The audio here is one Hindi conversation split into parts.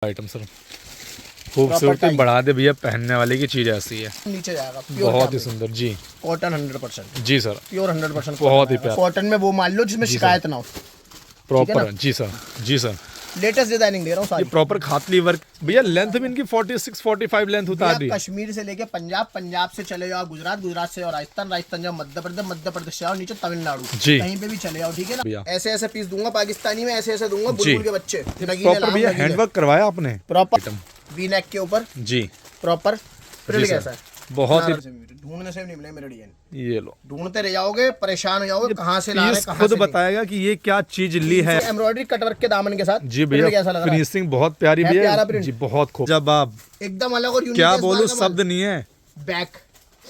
आइटम सर खूबसूरती बढ़ा दे भैया, पहनने वाले की चीज ऐसी है। नीचे जाएगा बहुत ही सुंदर जी। कॉटन 100%। जी सर, प्योर 100% बहुत ही प्यारा। कॉटन में वो मान लो जिसमें शिकायत ना हो। प्रॉपर जी सर, जी सर। लेटेस्ट डिजाइनिंग दे रहा हूँ ये सारी। प्रॉपर खातली वर्क भैया। लेंथ भी इनकी 46-45 लेंथ होता है। कश्मीर से लेके पंजाब, पंजाब से चले जाओ गुजरात, गुजरात से और राजस्थान, राजस्थान जाओ मध्य प्रदेश, मध्य प्रदेश से आओ नीचे तमिलनाडु, कहीं पे भी चले जाओ, ठीक है ना। ऐसे ऐसे पीस दूंगा पाकिस्तानी में, ऐसे ऐसे दूंगा बुलबुल के बच्चे। प्रॉपर भैया हैंडवर्क करवाया आपने, प्रॉपर वी नेक के ऊपर जी। प्रॉपर प्रिंट कैसा है, बहुत ही ढूंढने से नहीं मिले मेरे डिजाइन। ये लो, ढूंढते रह जाओगे, परेशान हो जाओगे, कहाँ से ला रहे हैं, खुद बताएगा कि ये क्या चीज ली है। एम्ब्रॉयडरी कटवर्क के दामन के साथ जी भैया, फिनिशिंग बहुत प्यारी भैया जी, बहुत खूब। जब आप एकदम अलग और यूनिक, क्या बोलूं, शब्द नहीं है। बैक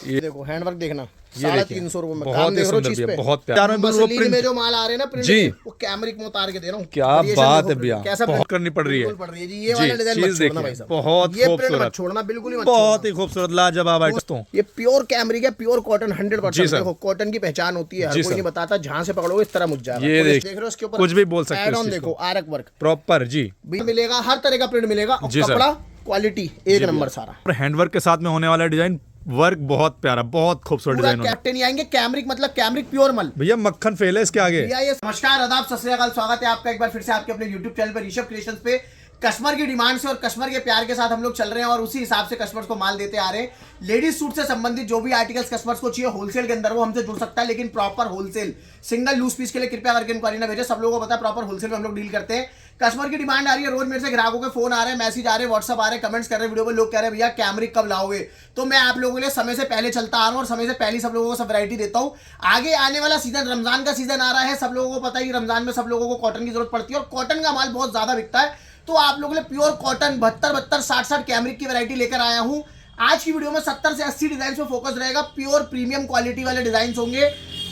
ये देखो हैंडवर्क देखना, ये 350 रुपए में बहुत ही सुंदर भैया, बहुत प्यारा। मसलिन में जो माल आ रहे हैं ना प्रिंट जी, वो कैमरिक में उतार के दे रहा हूँ। क्या बात है भैया, बहुत करनी पड़ रही है जी। ये वाला डिजाइन मत छोड़ना भाई साहब, बहुत ये प्रिंट खूबसूरत मत छोड़ना, बिल्कुल ही मत बहुत ही खूबसूरत लाजवाब आइटम। ये प्योर कैमरिक है, प्योर कॉटन 100%। देखो कॉटन की पहचान होती है, हर कोई नहीं बताता, जहां से पकड़ोगे इस तरह मुझ जाएगा। ये देख रहे हो इसके ऊपर कुछ भी बोल सकते ऐड ऑन देखो, आरक वर्क प्रॉपर जी मिलेगा, हर तरह का प्रिंट मिलेगा, कपड़ा क्वालिटी एक नंबर सारा। हैंडवर्क के साथ में होने वाला डिजाइन वर्क बहुत प्यारा, बहुत खूबसूरत डिजाइन। कैप्टन नहीं आएंगे, कैमरिक मतलब कैमरिक प्योर मल भैया, मक्खन फेल है इसके आगे। भैया ये नमस्कार, आदाब, सत श्री अकाल, स्वागत है आपका एक बार फिर से आपके अपने YouTube चैनल पर ऋषभ क्रिएशंस पे। कस्टमर की डिमांड से और कस्टमर के प्यार के साथ हम लोग चल रहे हैं और उसी हिसाब से कस्टमर्स को माल देते आ रहे हैं। लेडीज सूट से संबंधित जो भी आर्टिकल्स कस्टमर्स को चाहिए होलसेल के अंदर, वो हमसे जुड़ सकता है, लेकिन proper wholesale, single loose piece के लिए कृपया करके इंक्वायरी ना भेजें। सब लोगों को पता है प्रॉपर होलसेल में हम लोग डील करते हैं। कस्टमर की डिमांड आ रही है, रोज मेरे से ग्राहकों के फोन आ रहे हैं, मैसेज आ रहे हैं, व्हाट्सअप आ रहे हैं, कमेंट्स कर रहे हैं वीडियो में, लोग कह रहे हैं भैया कैमरिक कब लाओगे। तो मैं आप लोगों के लिए समय से पहले चलता आ रहा हूं और समय से पहले सब लोगों को सब वैरायटी देता हूं। आगे आने वाला सीजन, रमजान का सीजन आ रहा है, सब लोगों को पता है रमजान में सब लोगों को कॉटन की जरूरत पड़ती है और कॉटन का माल बहुत ज्यादा बिकता है। तो आप लोगों के लिए प्योर कॉटन 72 60 कैमरिक की वैरायटी लेकर आया हूं। आज की वीडियो में 70 से 80 डिजाइन पे फोकस रहेगा। प्योर प्रीमियम क्वालिटी वाले डिजाइन होंगे,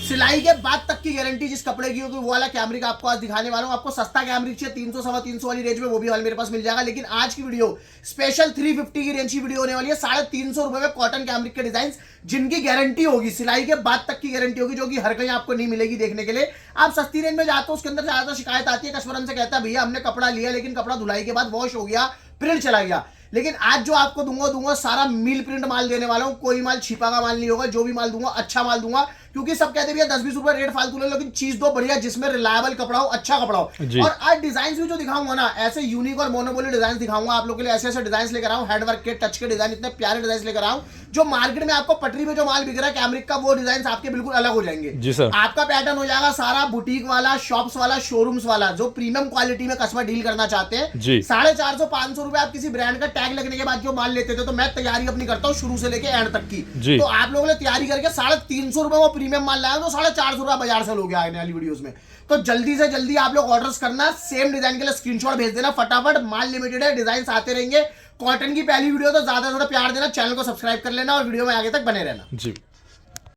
सिलाई के बाद तक की गारंटी जिस कपड़े की होगी वो वाला कैमरिक आपको आज दिखाने वाला हूं। आपको सस्ता कैमरिक चाहिए 300 सवा 300 वाली रेंज में, वो भी वाला मेरे पास मिल जाएगा। लेकिन आज की वीडियो स्पेशल 350 की रेंज की वीडियो होने वाली है। 350 रुपए में कॉटन कैमरिक के डिजाइन जिनकी गारंटी होगी, सिलाई के बाद तक की गारंटी होगी, जो कि हर कहीं आपको नहीं मिलेगी देखने के लिए। आप सस्ती रेंज में जाते हो, उसके अंदर ज्यादा शिकायत आती है, कस्टमर हमसे कहता है भैया हमने कपड़ा लिया लेकिन कपड़ा धुलाई के बाद वॉश हो गया, प्रिंट चला गया। लेकिन आज जो आपको दूंगा सारा मिल प्रिंट माल देने वाला हूं। कोई माल छिपा का माल नहीं होगा, जो भी माल दूंगा अच्छा माल दूंगा, क्योंकि सब कहते हैं 10-20 रुपए रेट फालतू ले, लेकिन चीज दो बढ़िया जिसमें रिलायबल कपड़ा हो, अच्छा कपड़ा हो। और आज डिजाइन भी जो दिखाऊंगा ना, ऐसे यूनिक और मोनोपोली डिजाइन दिखाऊंगा आप लोगों के लिए। ऐसे ऐसे डिजाइन लेकर आऊं, हैंडवर्क के, टच के डिजाइन, इतने प्यारे डिजाइन लेकर आऊं जो मार्केट में आपको पटरी में जो माल बिक रहा है कैमरिक का, वो डिजाइन आपके बिल्कुल अलग हो जाएंगे जी सर। आपका पैटर्न हो जाएगा सारा बुटीक वाला, शॉप्स वाला, शोरूम्स वाला, जो प्रीमियम क्वालिटी में कस्टमर डील करना चाहते हैं। 450-500 रुपए आप किसी ब्रांड का टैग लगने के बाद जो माल लेते थे, तो मैं तैयारी अपनी करता हूँ शुरू से लेके एंड तक की। तो आप लोगों ने तैयारी करके 350 रुपए वो प्रीमियम माल लाया, तो 450 रुपए बाजार से लोगे आने वाली वीडियोस में। तो जल्दी से जल्दी आप लोग ऑर्डर्स करना, सेम डिजाइन के लिए स्क्रीनशॉट भेज देना फटाफट। माल लिमिटेड है, डिजाइन आते रहेंगे। कॉटन की पहली वीडियो तो ज्यादा से ज्यादा प्यार देना, चैनल को सब्सक्राइब कर लेना और वीडियो में आगे तक बने रहना जी।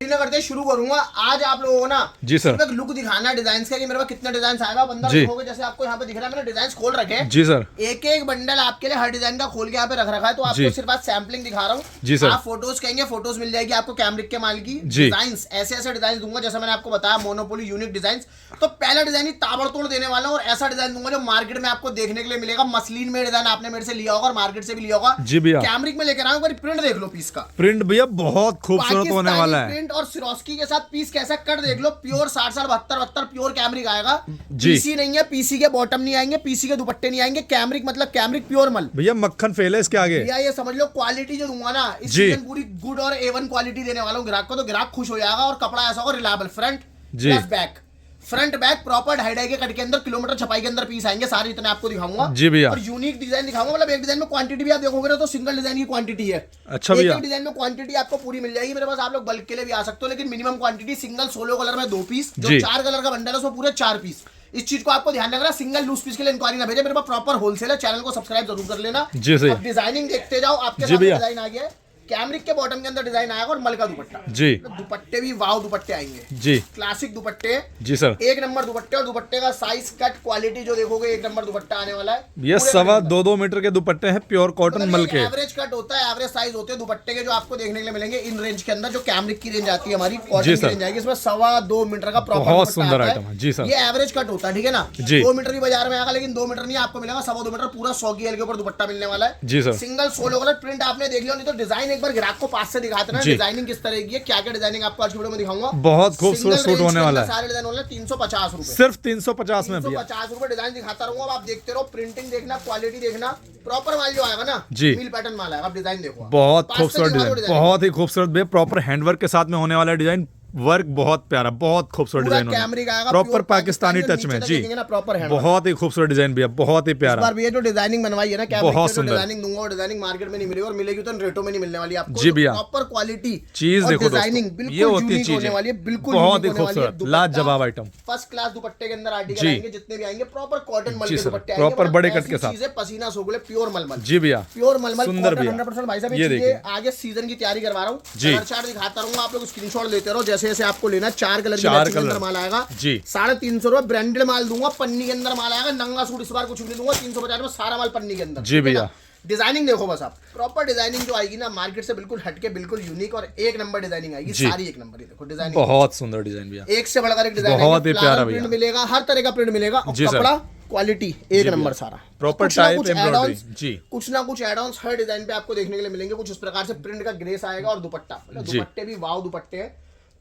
करते शुरू करूंगा आज आप लोगों को ना जी सर एक लुक दिखाना डिजाइन का, कि मेरे पास कितने डिजाइन आएगा बंदा देखोगे। जैसे आपको यहाँ पे दिख रहा है, मैंने डिजाइन खोल रखे हैं जी सर। एक एक बंडल आपके लिए हर डिजाइन का खोल के यहाँ पे रख रखा है, तो आपको सिर्फ आज सैम्पलिंग दिखा रहा हूँ जी सर। आप फोटोज कहेंगे, फोटोज मिल जाएगी आपको कैमरिक के माल की। डिजाइन ऐसे ऐसे डिजाइन दूंगा, जैसे मैंने आपको बताया मोनोपोली यूनिक डिजाइन। तो पहला डिजाइन ही ताबड़तोड़ देने वाला हूँ और ऐसा डिजाइन दूंगा जो मार्केट में आपको देखने के लिए मिलेगा। मसलिन में डिजाइन आपने मेरे से लिया होगा और मार्केट से भी लिया होगा जी भैया। कैमरिक में लेकर आऊंगा, प्रिंट देख लो पीस का, प्रिंट भैया बहुत खूबसूरत होने वाला है। प्रिंट और सिरोस्की के साथ पीस कैसा कट देख लो, प्योर 60-72 प्योर कैमरिक आएगा। पीसी नहीं है, पीसी के बॉटम नहीं आएंगे, पीसी के दुपट्टे नहीं आएंगे। कैमरिक मतलब कैमरिक प्योर मल भैया, मक्खन फेल है इसके आगे भैया। ये समझ लो क्वालिटी जो दूंगा ना इस सीजन पूरी गुड और A1 क्वालिटी देने वाला हूं ग्राहक को, तो ग्राहक खुश हो जाएगा। और कपड़ा ऐसा होगा reliable, front plus back, front back proper ढाई के कट के अंदर, किलोमीटर छपाई के अंदर पीस आएंगे सारे, इतने आपको दिखाऊंगा जी भैया। और यूनिक डिजाइन दिखाऊंगा, मतलब एक डिजाइन में क्वांटिटी भी आप देखोगे ना तो सिंगल डिजाइन की क्वांटिटी है। अच्छा भैया, एक डिजाइन में क्वांटिटी आपको पूरी मिल जाएगी मेरे पास। आप लोग बल्क के लिए भी आ सकते हो, लेकिन minimum quantity single solo colour में 2 पीस, जो 4 कलर का बंडल है उसमें पूरे 4 पीस। इस चीज को आपको ध्यान रखना, सिंगल लूज पीस के लिए इंक्वायरी ना भेजे, मेरे पास प्रॉपर होलसेल है। चैनल को सब्सक्राइब जरूर कर लेना जी। डिजाइनिंग देखते जाओ, आपके सामने डिजाइन आ गया है, कैमरिक के बॉटम के अंदर डिजाइन आएगा और मल का दुपट्टा जी दुपट्टे भी वाव दुपट्टे आएंगे जी क्लासिक दुपट्टे जी सर। एक नंबर दुपट्टे और दुपट्टे का साइज कट क्वालिटी जो देखोगे एक नंबर दुपट्टा आने वाला है। ये 2.25 मीटर के दुपट्टे हैं प्योर कॉटन मल के। एवरेज कट होता है एवरेज साइज होते हैं दुपट्टे के जो आपको देखने के लिए मिलेंगे इन रेंज के अंदर। जो कैमरिक की रेंज आती है हमारी कॉटन जी की सर। रेंज आएगी इसमें 2.25 मीटर का प्रॉपर बहुत सुंदर आइटम है जी सर। ये एवरेज कट होता है ठीक है ना। जी। 2 मीटर ही बाजार में आएगा लेकिन 2 मीटर नहीं आपको मिलेगा 2.25 मीटर पूरा 100 की एल के ऊपर दुपट्टा मिलने वाला है जी sir. Single solo colour print आपने देख लिया नहीं तो डिजाइन एक बार ग्राहक को पास से दिखाते ना जी। डिजाइनिंग किस तरह की है क्या क्या डिजाइनिंग आपको आज वीडियो में दिखाऊंगा। बहुत खूबसूरत सिंगल सूट रेंज होने के वाला अंदर है। सारे डिजाइन होने 350 रुपए सिर्फ 350 में भैया। 350 रुपए डिजाइन दिखाता रहूंगा अब आप देखते रहो प्रिंटिंग देखना क्वालिटी देखना प्रॉपर माल जो आएगा ना जी। मिल पैटर्न माल आएगा आप डिजाइन देखो बहुत पास से खूबसूरत दिखा दो डिजाइन बहुत ही खूबसूरत भैया। प्रॉपर हैंडवर्क के साथ में होने वाला डिजाइन वर्क बहुत प्यारा बहुत खूबसूरत पूरा डिजाइन कैमरिक आएगा प्रॉपर प्योर पाकिस्तानी टच में जी ना प्रॉपर है बहुत ही खूबसूरत डिजाइन भैया बहुत ही इस प्यारा। बार भैया जो डिजाइनिंग बनवाई है ना क्या बहुत सुंदर। डिजाइनिंग दूंगा और डिजाइनिंग मार्केट में नहीं मिलेगी और मिलेगी तो रेटों में नहीं मिलने वाली आपको। जी भैया। प्रॉपर क्वालिटी चीज देखो डिजाइनिंग दोस्तों बिल्कुल ये होती यूनिक चीज होने वाली है बिल्कुल बहुत ही यूनिक होने वाली है। खूबसूरत लाजवाब आइटम फर्स्ट क्लास दुपट्टे के अंदर आर्टिकल जी। आएंगे जितने भी आएंगे प्रॉपर कॉटन मल जी के सर, दुपट्टे प्रॉपर आएंगे बड़े कट के साथ। चीजें पसीना सोगुले प्योर मलमल जी भैया प्योर मलमल सुंदर कॉटन भैया। 100% भाई साहब ये ये देखिए। चीजें आगे सीजन की तैयारी करवा रहा हूँ जी। कलर चार्ट दिखाता रहूंगा आप लोग स्क्रीनशॉट लेते रहो जैसे जैसे आपको लेना 4 कलर चार के अंदर कलर। माल आएगा जी 350 रुपए ब्रांडेड माल दूंगा पन्नी के अंदर माल आएगा नंगा सूट इस बार कुछ भी नहीं दूंगा 350 में सारा माल पन्नी के अंदर। जी भैया। डिजाइनिंग देखो बस आप प्रॉपर डिजाइनिंग जो आएगी ना मार्केट से बिल्कुल हटके बिल्कुल यूनिक और एक नंबर डिजाइनिंग आएगी जी। सारी एक नंबर। ये देखो डिजाइनिंग बहुत सुंदर डिजाइन भैया एक से बढ़कर एक डिजाइन बहुत ही प्यारा प्रिंट भैया। मिलेगा हर तरह का प्रिंट मिलेगा और जी सर। कपड़ा क्वालिटी एक नंबर सारा प्रॉपर कुछ ना टाइप कुछ एम्ब्रॉयडरी add-ons, जी कुछ ना कुछ एड-ऑन्स हर डिजाइन पे आपको देखने के लिए मिलेंगे। कुछ इस प्रकार से प्रिंट का ग्रेस आएगा और दुपट्टा मतलब जी। दुपट्टे भी वाव दुपट्टे हैं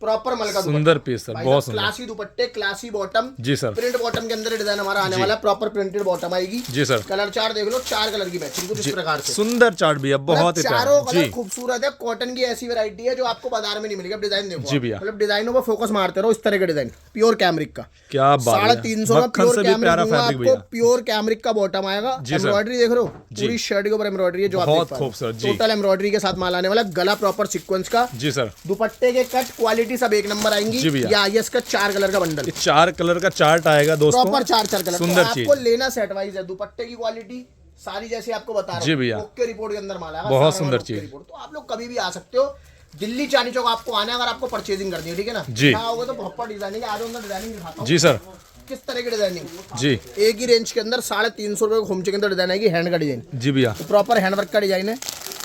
प्रॉपर मल का सुंदर पीस सर बहुत सुंदर क्लासी दुपट्टे क्लासी बॉटम जी सर। प्रिंट बॉटम के अंदर डिजाइन हमारा आने वाला है प्रॉपर प्रिंटेड बॉटम आएगी जी सर। कलर चार्ट देख लो 4 कलर की मैचिंग कुछ इस प्रकार से सुंदर चार्ट भैया बहुत ही प्यारा चारों जी कलर खूबसूरत है कॉटन की ऐसी वैरायटी है जो आपको बाजार में नहीं मिलेगी। अब डिजाइन देखो जी भैया। मतलब डिजाइनों पर फोकस मारते रहो इस तरह के डिजाइन प्योर कैमरिक का क्या बात है 350 में मक्खन प्योर से भी कैमरिक प्यारा दूंगा फैब्रिक आपको भैया प्योर कैमरिक का बॉटम आएगा। जी सर। एम्ब्रॉयडरी देख रहे हो जी। पूरी शर्ट के ऊपर एम्ब्रॉयडरी है जो आप बहुत देख पा रहे हो। खूबसूरत, जी। टोटल एम्ब्रॉयडरी के साथ माल आने वाला गला प्रॉपर सीक्वेंस का जी सर। दुपट्टे के कट क्वालिटी सब एक नंबर आएंगी। जी भैया। ये आइए इसका 4 कलर का बंडल ये 4 कलर का चार्ट आएगा दोस्तों प्रॉपर 4 कलर सुंदर तो चीज आपको लेना सेट वाइज है दुपट्टे की क्वालिटी सारी जैसे आपको बता रहा जी भैया। ओके रिपोर्ट के अंदर माल आएगा बहुत सारा सुंदर माल ओके चीज। रिपोर्ट। तो आप लोग कभी भी आ सकते हो दिल्ली चांदनी चौक आपको आना है अगर आपको परचेजिंग करनी है ठीक है ना जी। यहाँ आओगे तो प्रॉपर डिजाइनिंग आज अंदर डिजाइनिंग दिखाता हूँ जी सर किस तरह की डिजाइनिंग जी एक ही रेंज के अंदर 350 रुपए खोमचे के अंदर डिजाइन आएगी हैंड का डिजाइन जी भैया प्रॉपर हैंडवर्क का डिजाइन है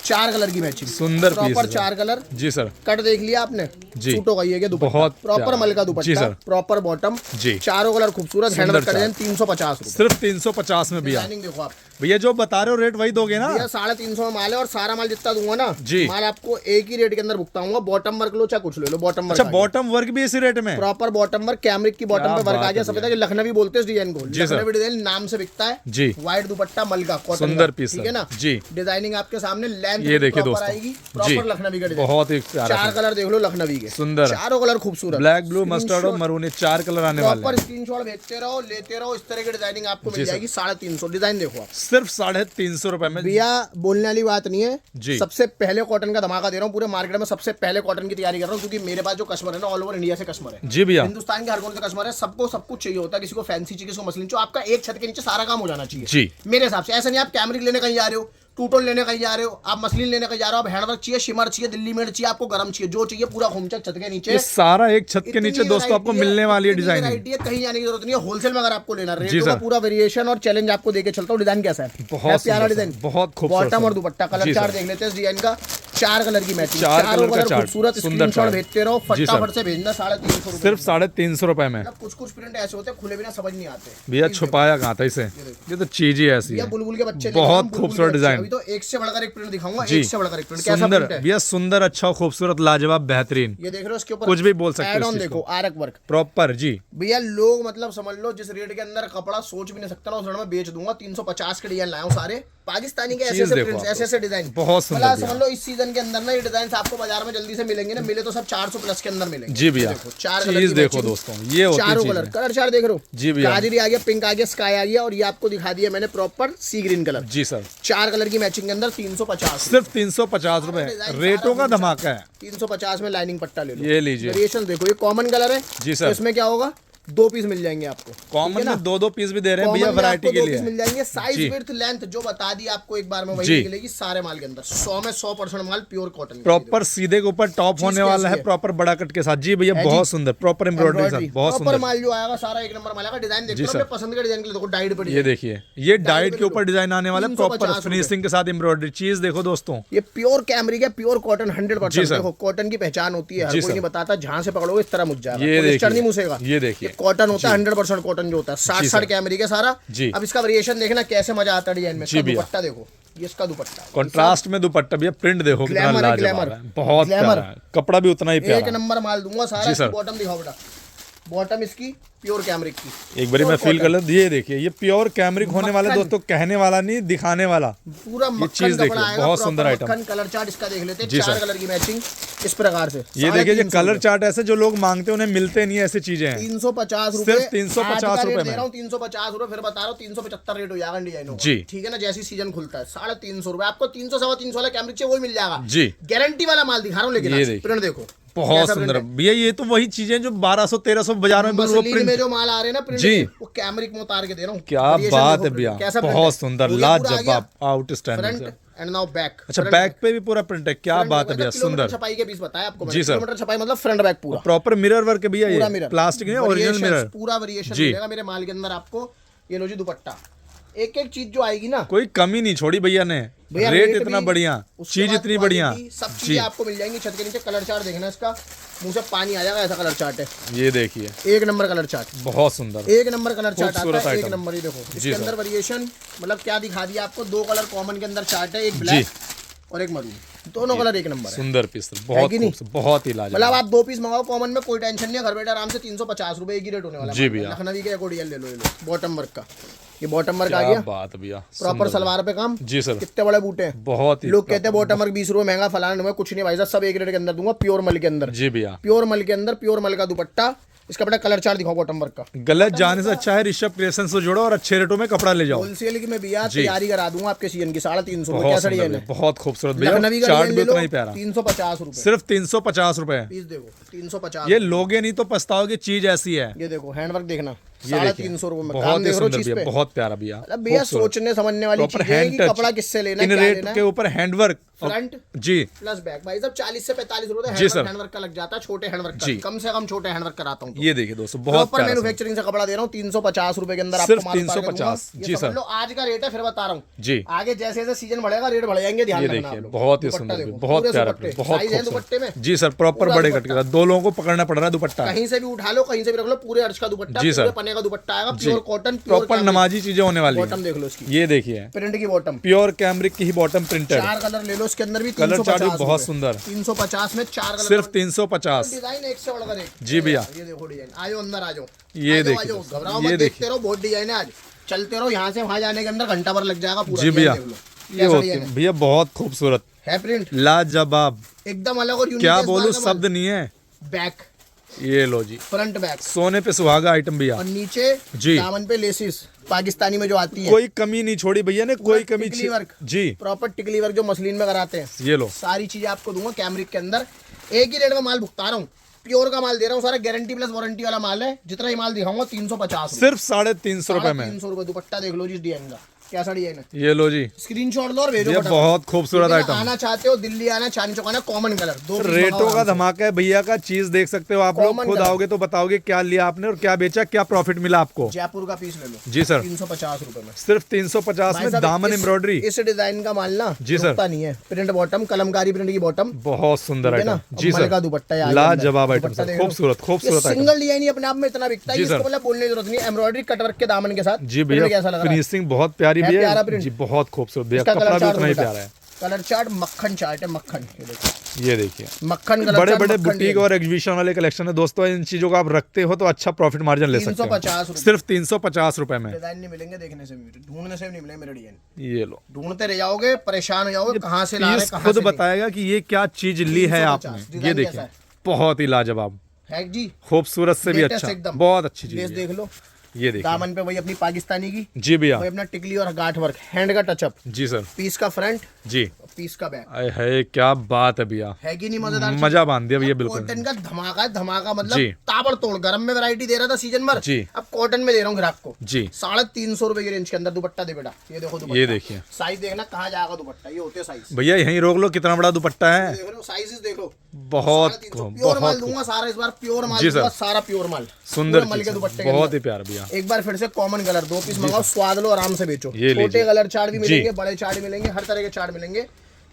4 कलर की मैचिंग सुंदर पीस प्रॉपर है। 4 कलर जी सर कट देख लिया आपने जी। सूटों का ये क्या दुपट्टा बहुत प्रॉपर प्यारा। मल का जी दुपट्टा सर। प्रॉपर बॉटम जी। चारों कलर खूबसूरत सुंदर हैंडवर्क का चार। डिजाइन 350 रुपए सिर्फ 350 में भैया डिजाइनिंग देखो आप भैया जो बता रहे हो रेट वही दोगे ना भैया 350 में माल है और सारा माल जितना दूंगा ना जी। माल आपको एक ही रेट के अंदर भुगताऊंगा बॉटम वर्क लो चाहे कुछ ले लो बॉटम वर्क अच्छा बॉटम वर्क भी इसी रेट में प्रॉपर बॉटम वर्क कैमरिक की बॉटम क्या पे वर्क बात आ है गया सफेद है लखनवी बोलते हैं इस डिजाइन को जी सर। लखनवी डिजाइन नाम से बिकता है जी व्हाइट दुपट्टा मलका कॉटन सुंदर का, पीस ठीक है ना जी डिजाइनिंग आपके सामने लेंथ ये देखिए प्रॉपर दोस्तों आएगी जी प्रॉपर लखनवी का डिजाइन बहुत ही प्यारा 4 कलर देख लो लखनवी के सुंदर चारों कलर खूबसूरत ब्लैक ब्लू मस्टर्ड और मरून 4 कलर आने वाले प्रॉपर हैं स्क्रीनशॉट भेजते रहो लेते रहो इस तरह की डिजाइनिंग आपको जी मिल सर। जाएगी 350 डिजाइन देखो आप सिर्फ 350 रुपए में भैया बोलने वाली बात नहीं है जी। सबसे पहले कॉटन का धमाका दे रहा हूँ पूरे मार्केट में सबसे पहले कॉटन की तैयारी कर रहा हूँ क्योंकि मेरे पास जो कस्टमर है ना ऑल ओवर इंडिया से कस्टमर है जी भैया हिंदुस्तान के हर कोने से कस्टमर है सबको सब कुछ चाहिए होता है किसी को फैंसी चाहिए किसी को मसलिन चाहिए आपका एक छत के नीचे सारा काम हो जाना चाहिए जी मेरे हिसाब से ऐसा नहीं आप कैमरिक लेने कहीं जा रहे हो टू टोन लेने कहीं जा रहे हो आप मसलिन लेने कहीं जा रहे हो आप हैंडवर्क चाहिए शिमर चाहिए दिल्ली मेड चाहिए आपको गरम चाहिए जो चाहिए पूरा खोमचक छत के नीचे ये सारा एक छत के इतनी नीचे दोस्तों आपको variety मिलने वाली है इतनी डिजाइनिंग variety है, कहीं जाने की जरूरत नहीं है होलसेल में अगर आपको लेना जी रेटों का सर। पूरा वेरिएशन और चैलेंज आपको देके चलता हूँ डिजाइन कैसा है बहुत प्यारा सुंदर डिजाइन सर, बहुत खूबसूरत बॉटम और सर। दुपट्टा जी कलर सर। चार्ट देख लेते हैं इस डिजाइन का 4 कलर की मैचिंग चार चारों कलर का कलर चार्ट, खूबसूरत सुंदर स्क्रीनशॉट चार्ट। भेजते रहो जी सर। फटाफट से भेजना 350 रुपए सिर्फ 350 रुपए में कुछ कुछ प्रिंट ऐसे होते हैं खुले बिना समझ नहीं आते भैया छुपाया कहाँ था इसे ये तो चीज ही ऐसी भैया है बुलबुल के बच्चे बहुत लेके आए, बुलबुल के खूबसूरत बच्चे। डिजाइन। अभी तो एक से बढ़कर एक प्रिंट दिखाऊंगा जी एक से बढ़कर एक प्रिंट कैसा सुंदर प्रिंट है भैया सुंदर अच्छा खूबसूरत लाजवाब बेहतरीन ये देख रहे हो इसके ऊपर कुछ भी बोल सकते हो एड इस ऑन चीज देखो को। आरक वर्क प्रॉपर जी भैया लोग मतलब समझ लो जिस रेट के अंदर कपड़ा सोच भी नहीं सकता ना उस रेट में बेच दूंगा 350 के डिजाइन लाया हूं सारे पाकिस्तानी के ऐसे चीज ऐसे देखो प्रिंट्स आप ऐसे ऐसे डिजाइन बहुत सुंदर मतलब भैया। समझ लो इस सीजन के अंदर ना ये डिजाइन आपको बाजार में जल्दी से मिलेंगे ना मिले तो सब 400 प्लस के अंदर मिलेंगे जी भैया देखो 4 कलर चीज की देखो matching, दोस्तों ये होती चारों चीज कलर है। कलर चार देख रहे हो जी भैया। गाजरी आ गया पिंक आ गया स्काई आ गया और ये आपको दिखा दिया मैंने प्रॉपर सी ग्रीन कलर जी सर 4 कलर की मैचिंग के अंदर 350 सिर्फ 350 रुपए रेटों का धमाका है 350 में लाइनिंग पट्टा ले लो ये लीजिए वेरिएशन देखो ये कॉमन कलर है जी तो सर इसमें क्या होगा 2 पीस मिल जाएंगे आपको। कॉमन में 2-2 पीस भी दे रहे हैं भैया वैरायटी के लिए। मिल जाएंगे साइज जी। विड्थ लेंथ जो बता दी आपको एक बार में वही निकलेगी सारे माल के अंदर। 100 में 100% माल प्योर कॉटन, प्रॉपर सीधे के ऊपर टॉप होने वाला है, प्रॉपर बड़ा कट के साथ। जी भैया बहुत सुंदर, प्रॉपर एम्ब्रॉयडरी के साथ बहुत सुंदर माल जो आएगा सारा एक नंबर माल आएगा। डिजाइन देखो अपने पसंद के डिजाइन के लिए देखो, डाइट पे ये देखिए, ये डाइट के ऊपर डिजाइन आने वाला है, प्रॉपर फिनिशिंग के साथ एम्ब्रॉयडरी। चीज देखो दोस्तों, ये प्योर कैमरिक है, प्योर कॉटन 100%। देखो कॉटन की पहचान होती है, हर कोई नहीं बताता, जहां से पकड़ोगे इस तरह मुझ जाएगा, पॉलिस्टर नहीं मुसेगा। ये देखिए कॉटन होता है 100% कॉटन जो होता है, 60 कैमरिक है सारा। अब इसका वेरिएशन देखना कैसे मजा आता है डिजाइन में। दुपट्टा देखो, ये इसका दुपट्टा कंट्रास्ट में दुपट्टा भैया, प्रिंट देखो कितना लाजवाब है, बहुत प्यारा है, कपड़ा भी उतना ही प्यारा, एक नंबर माल दूंगा सारा। बॉटम दिखाओ बेटा, बॉटम इसकी प्योर कैमरिक की, एक बारी मैं फील कर लेता। ये देखिए, ये प्योर कैमरिक होने वाला दोस्तों, कहने वाला नहीं दिखाने वाला, पूरा ये चीज देखिए, बहुत सुंदर आइटम। कलर चार्ट इसका देख लेते हैं, 4 कलर की मैचिंग इस प्रकार से। ये देखिए, ये कलर चार्ट ऐसे जो लोग मांगते हैं उन्हें मिलते नहीं, ऐसी चीजें हैं। 350 रुपए, सिर्फ 350 रुपए में दे रहा हूँ। 350 रुपए, फिर बता रहा हूँ 375 रेट हो जाएगा डिजाइनों जी, ठीक है ना। जैसी सीजन खुलता है 350 रुपए आपको 300 सवा 300 वाला कैमरिक चाहिए, वही मिल जाएगा जी। गारंटी वाला माल दिखा रहा हूँ, लेकिन ये प्रिंट देखो बहुत सुंदर भैया। ये तो वही चीजें जो 1200-1300 बाजार में वो प्रिंट में जो माल आ रहे हैं ना प्रिंट जी, वो कैमरिक में उतार के दे रहा हूँ। क्या बात है भैया, बहुत सुंदर, लाजवाब, आउटस्टैंडिंग। And now back. अच्छा, बैक पे भी पूरा प्रिंट है, क्या बात है भैया, सुंदर। छपाई के पीस बताया आपको जी सर, किलोमीटर छपाई मतलब फ्रंट बैक पूरा, प्रॉपर मिरर वर्क है भैया, ये प्लास्टिक नहीं, ओरिजिनल मिरर, पूरा वेरिएशन मिलेगा मेरे माल के अंदर आपको। ये लो जी दुपट्टा, एक एक चीज जो आएगी ना, कोई कमी नहीं छोड़ी भैया ने, रेट इतना बढ़िया, चीज इतनी बढ़िया, सब चीजें आपको मिल जाएंगी छत के नीचे। कलर चार्ट देखना इसका, मुंह से पानी आ जाएगा, ऐसा कलर चार्ट है। ये देखिए, एक नंबर कलर चार्ट, बहुत सुंदर, एक नंबर कलर चार्ट आता है, एक नंबर। ही देखो इसके अंदर वेरिएशन, मतलब क्या दिखा दिया आपको, 2 कलर कॉमन के अंदर चार्ट है, एक ब्लैक और एक मरून, दोनों कलर एक नंबर है। सुंदर पीस, बहुत ही लाजवाब। मतलब आप 2 पीस मंगाओ कॉमन में, कोई टेंशन नहीं है, घर बैठे आराम से 350 रुपए एक ही रेट होने वाला है। जी भैया, लखनवी के अकॉर्डिंग ले लो, ये लो बॉटम वर्क का, ये बॉटम वर्क आ गया, बात भैया, प्रॉपर सलवार पे काम। जी सर, कितने बड़े बूटे हैं, बहुत ही। लोग कहते हैं बॉटम वर्क 20 रुपए महंगा, फलाना में कुछ नहीं भाई साहब, सब एक रेट के अंदर दूंगा, प्योर मल के अंदर। जी भैया, प्योर मल के अंदर, प्योर मल का दुपट्टा। इसका बेटा कलर चार्ट दिखाओ बॉटम वर्क का। गलत जाने से अच्छा है ऋषभ क्रिएशन से जोड़ो और अच्छे रेटों में कपड़ा ले जाओ। होलसेल की मैं भैया तैयारी करा दूंगा आपके सीजन की, 350 रुपए, बहुत खूबसूरत भैया, चार्ट भी उतना ही प्यारा, 350 रुपए, सिर्फ 350 रुपए पीस देखो, 350। ये लोगे नहीं तो पछताओगे, चीज ऐसी है। ये देखो हैंडवर्क देखना, ये 350 रुपए में, बहुत ही सुंदर भैया, बहुत प्यारा भैया। भैया सोचने समझने वाली चीज है कि कपड़ा किससे लेना है, इन रेट के ऊपर हैंडवर्क फ्रंट जी प्लस बैक, भाई साहब 40 से 45 रुपए हैंडवर्क का लग जाता है, छोटे हैंडवर्क का, कम से कम छोटे हैंडवर्क कराता हूँ। ये देखिए दोस्तों, बहुत प्यारा मैन्युफैक्चरिंग से कपड़ा दे रहा हूँ, 350 रुपए के अंदर आपको माल 350। जी सर, आज का रेट है, फिर बता रहा हूँ जी, आगे जैसे जैसे सीजन बढ़ेगा रेट बढ़ जाएंगे, ध्यान रखना। बहुत ही सुंदर, बहुत प्यारा, बहुत दुपट्टे में। जी सर, प्रॉपर बड़े कट के साथ, 2 लोगों को पकड़ना पड़ रहा है दुपट्टा, कहीं से भी उठा लो, कहीं से भी रख लो, पूरे अर्श का दुपट्टा, पूरे पन्ने का दुपट्टा आएगा, प्योर कॉटन, प्रॉपर नमाजी चीजें होने वाली। बॉटम देख लो इसकी, ये देखिए प्रिंट की बॉटम, प्योर कैमरिक की ही बॉटम प्रिंटेड। 4 कलर ले लो इसके अंदर भी, कलर चार्ट भी बहुत सुंदर, 350 में 4 कलर, सिर्फ 350। डिजाइन एक से बढ़कर एक। जी भैया, ये देखो डिजाइन, आओ अंदर आ जाओ, ये देखिए, घबराओ मत, देखते रहो, बहुत डिजाइन है आज, चलते रहो, यहाँ से वहाँ जाने के अंदर घंटा भर लग जाएगा पूरा। जी भैया, ये भैया बहुत खूबसूरत है, प्रिंट लाजवाब, एकदम अलग और यूनिक, क्या बोलूं, शब्द नहीं है। बैक, ये लो जी, फ्रंट बैक, सोने पे सुहागा आइटम भैया, और नीचे जी दामन पे लेसिस पाकिस्तानी में जो आती है, कोई कमी नहीं छोड़ी भैया ने, कोई कमी जी, प्रॉपर टिकली वर्क जो मसलिन में कराते हैं, ये लो, सारी चीजें आपको दूंगा कैमरिक के अंदर। एक ही रेट में माल भुगता रहा हूँ, प्योर का माल दे रहा हूँ, सारा गारंटी प्लस वारंटी वाला माल है। जितना ही माल दिखाऊंगा 350, सिर्फ 350 रुपए में। 300 रुपए। दुपट्टा देख लो जी डिजाइन का, कैसा डिजाइन है, ये लो जी, स्क्रीनशॉट लो और भेजो, ये बहुत खूबसूरत आइटम। आना चाहते हो दिल्ली आना, चांदनी चौक आना, कॉमन कलर, 2 रेटों का धमाका है भैया का, चीज देख सकते हो आप लोग, खुद आओगे तो बताओगे क्या लिया आपने और क्या बेचा, क्या प्रॉफिट मिला आपको। जयपुर का पीस ले लो जी सर, 350 रुपए में, सिर्फ 350 में, दामन एम्ब्रॉयडरी। इस डिजाइन का माल ना जी सर, नहीं है, प्रिंट बॉटम, कलमकारी प्रिंट की बॉटम, बहुत सुंदर आइटम। जी सर, का दुपट्टा लाजवाब आइटम, खूबसूरत खूबसूरत आइटम, सिंगल डिजाइन ही अपने आप में इतना बिकता है, इसको मतलब बोलने की जरूरत नहीं, एम्ब्रॉयडरी कटवर्क के दामन के साथ। जी भैया, फिनिशिंग बहुत प्यारी भैया जी, बहुत खूबसूरत भैया, कपड़ा भी उतना ही प्यारा है। कलर चार्ट मक्खन चार्ट है, मक्खन, ये देखिए मक्खन कलर, बड़े बड़े बुटीक और एग्जीबिशन वाले कलेक्शन है दोस्तों, इन चीजों को आप रखते हो तो अच्छा प्रॉफिट मार्जिन ले सकते हो, सिर्फ 350 रुपए में। डिजाइन नहीं मिलेंगे देखने से भी, ढूंढने से भी नहीं मिलेंगे मेरे डिजाइन, ये लो, ढूंढते रह जाओगे, परेशान हो जाओगे, कहाँ से ला रहे हैं, खुद बताएगा कि ये क्या चीज ली है आपने। ये देखिए, बहुत ही लाजवाब है जी, खूबसूरत से भी अच्छा, बहुत अच्छी चीज देख लो, ये देखिए दामन पे वही अपनी पाकिस्तानी की, जी भैया, वही अपना टिकली और गांठ वर्क, हैंड का टचअप, जी सर, पीस का फ्रंट, जी, पीस का बैक, अरे है क्या बात है भैया, है कि नहीं मजेदार? मजा बांध दिया भैया बिल्कुल। कॉटन का धमाका धमाका, जी। मतलब ताबड़तोड़। गरम में वैरायटी दे रहा था सीजन भर, जी। अब कॉटन में दे रहा हूँ ग्राहक को जी 350 रुपए की रेंज के अंदर। दुपट्टा दे बेटा, ये देखो दुपट्टा, ये देखिए साइज देखना कहाँ जाएगा दुपट्टा, ये होते साइज। भैया, यहीं रोक लो, कितना बड़ा दुपट्टा है, देख लो साइजेस देख लो, बहुत प्योर माल बहुत दूंगा सारा, इस बार प्योर माल जी सर। दूंगा सारा, प्योर माल, सुंदर पूरे मल के चीज़ है, दुपट्टे के बहुत अंदर। ही प्यारा भैया। एक बार फिर से कॉमन कलर 2 पीस मंगाओ, स्वाद लो, आराम से बेचो। ये छोटे लीजिए। कलर चार्ट भी जी। मिलेंगे, बड़े चार्ट मिलेंगे, हर तरह के चार्ट मिलेंगे।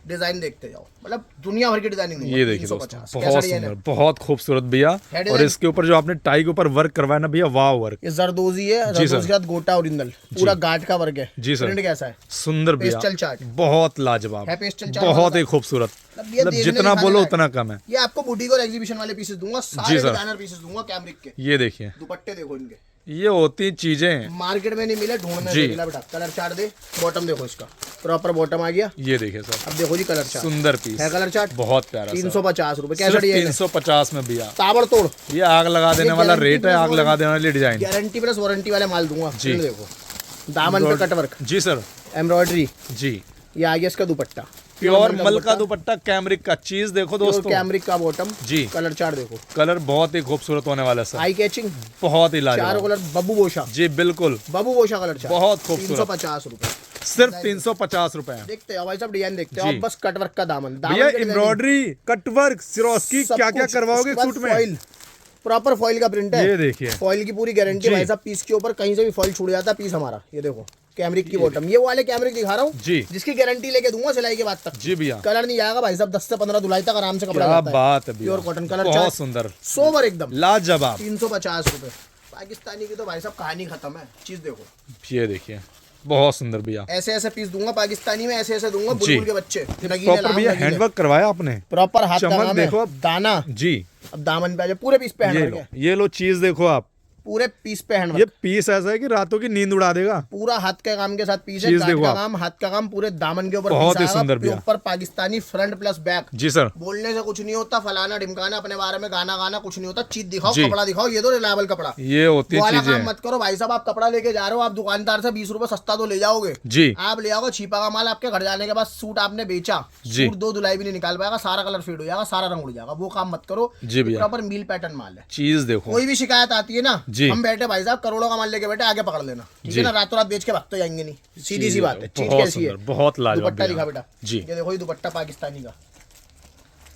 डिजाइन देखते जाओ, मतलब दुनिया भर की डिजाइनिंग। ये देखिए दोस्तों, बहुत सुंदर, बहुत खूबसूरत भैया। है और डिजाइन। इसके ऊपर जो आपने टाई के ऊपर वर्क करवाया ना भैया, वाह वर्क, ये जरदोजी है, जी जरदोजी सर। के साथ गोटा ओरिजिनल, पूरा गांठ का वर्क है। जी सर। प्रिंट कैसा है? सुंदर भैया, पेस्टल चार्ट। बहुत लाजवाब, है पेस्टल चार्ट, बहुत ही खूबसूरत, मतलब ये मतलब देखने जितना दिखाने बोलो लायक। उतना कम है। ये आपको बुटीक और एग्जीबिशन वाले पीसेस दूंगा, सारे सर। डिजाइनर पीसेस दूंगा कैमरिक के। ये देखिए, दुपट्टे देखो इनके, ये होती चीजें, मार्केट में नहीं मिले, ढूंढने जी। से मिला बेटा। कलर चार्ट दे, बॉटम देखो इसका, प्रॉपर बॉटम आ गया। ये देखिए सर, अब देखो जी कलर चार्ट, सुंदर पीस है कलर चार्ट, बहुत प्यारा, 350 रुपए। कैसा सिर्फ डिजाइन है? 350 में भैया, ताबड़तोड़, ये आग लगा देने वाला गारंटी रेट है, प्लस आग लगा देने वाली डिजाइन। गारंटी प्लस वारंटी वाले माल दूंगा। जी। ये देखो दामन पे कट वर्क, जी सर, एम्ब्रॉयडरी, जी, ये आ गया इसका दुपट्टा, प्योर मल का दुपट्टा, कैमरिक का। चीज देखो दोस्तों, कैमरिक का बॉटम, जी, कलर चार्ट देखो, कलर बहुत ही खूबसूरत होने वाला है सर, आई कैचिंग, बहुत ही चारों लाजवाब, कलर बब्बू बोशा, जी बिल्कुल, बब्बू बोशा कलर चार्ट, बहुत खूबसूरत। 350 रुपए। सिर्फ 350 रुपए। देखते हो भाई साहब, डिजाइन देखते हो जी। आप, बस कट वर्क का दामन, भैया एम्ब्रॉयडरी, कटवर्क, सिरोस्की, क्या क्या करवाओगे सूट में? फॉइल, प्रॉपर फॉइल का प्रिंट है। ये देखिए, फॉइल की पूरी गारंटी जी। भाई साहब। पीस के ऊपर कहीं से भी फॉइल छूट जाता है, पीस हमारा। ये देखो कैमरिक की बॉटम, ये वाले कैमरिक दिखा रहा हूँ जी, जिसकी गारंटी लेके दूंगा सिलाई के बाद तक। जी भैया, कलर नहीं जाएगा भाई साहब, 10 से 15 धुलाई तक आराम से कपड़ा क्या जाता है। बात है भैया, प्योर कॉटन कलर बहुत चार्ट, सुंदर, सोबर एकदम, लाजवाब। 350 रुपए। पाकिस्तानी की तो भाई साहब कहानी खत्म है। चीज देखो, ये देखिए, बहुत सुंदर भैया, ऐसे ऐसे पीस दूंगा पाकिस्तानी में, ऐसे ऐसे दूंगा। जी। बुलबुल के बच्चे, प्रॉपर भैया हैंडवर्क करवाया आपने, प्रॉपर हाथ का चमक काम है। देखो। दाना, जी, अब दामन पे आ जाए, पूरे पीस पे ये हैंडवर्क लो, है, ये लो चीज देखो आप, पूरे पीस पे ये हैंडवर्क, पीस ऐसा है कि रातों की नींद उड़ा देगा। पूरा हाथ के काम के साथ पीस है। चीज गांठ देखो का आप। काम, हाथ का काम, पूरे दामन के ऊपर बहुत पीस ही आएगा, सुंदर भैया। ऊपर पाकिस्तानी फ्रंट प्लस बैक। जी सर, बोलने से कुछ नहीं होता, फलाना ढिमकाना, अपने बारे में गाना गाना कुछ नहीं होता। चीज दिखाओ, जी। कपड़ा दिखाओ, ये तो रिलायबल कपड़ा। ये होती वो वाला चीजें काम मत करो भाई साहब। आप कपड़ा लेके जा रहे हो, आप दुकानदार से 20 रुपए सस्ता तो ले जाओगे, जी, आप ले आओगे छिपा का माल। आपके घर जाने के बाद सूट आपने बेचा, जी। सूट 2 धुलाई भी नहीं निकाल पाएगा, सारा कलर फेड हो जाएगा, सारा रंग उड़ जाएगा। वो काम मत करो। जी भैया, प्रॉपर मील पैटर्न माल है। चीज देखो, कोई भी शिकायत आती है ना, जी। हम बैठे भाई साहब करोड़ों का माल लेके बैठे, आगे पकड़ लेना, ठीक जी। है ना। रातों रात बेच के भाग तो जाएंगे नहीं, सीधी सी बात है। चीज बहुत कैसी है? सुंदर, बहुत लाजवाब दुपट्टा भैया। दिखा बेटा, जी, ये देखो, ये दुपट्टा पाकिस्तानी का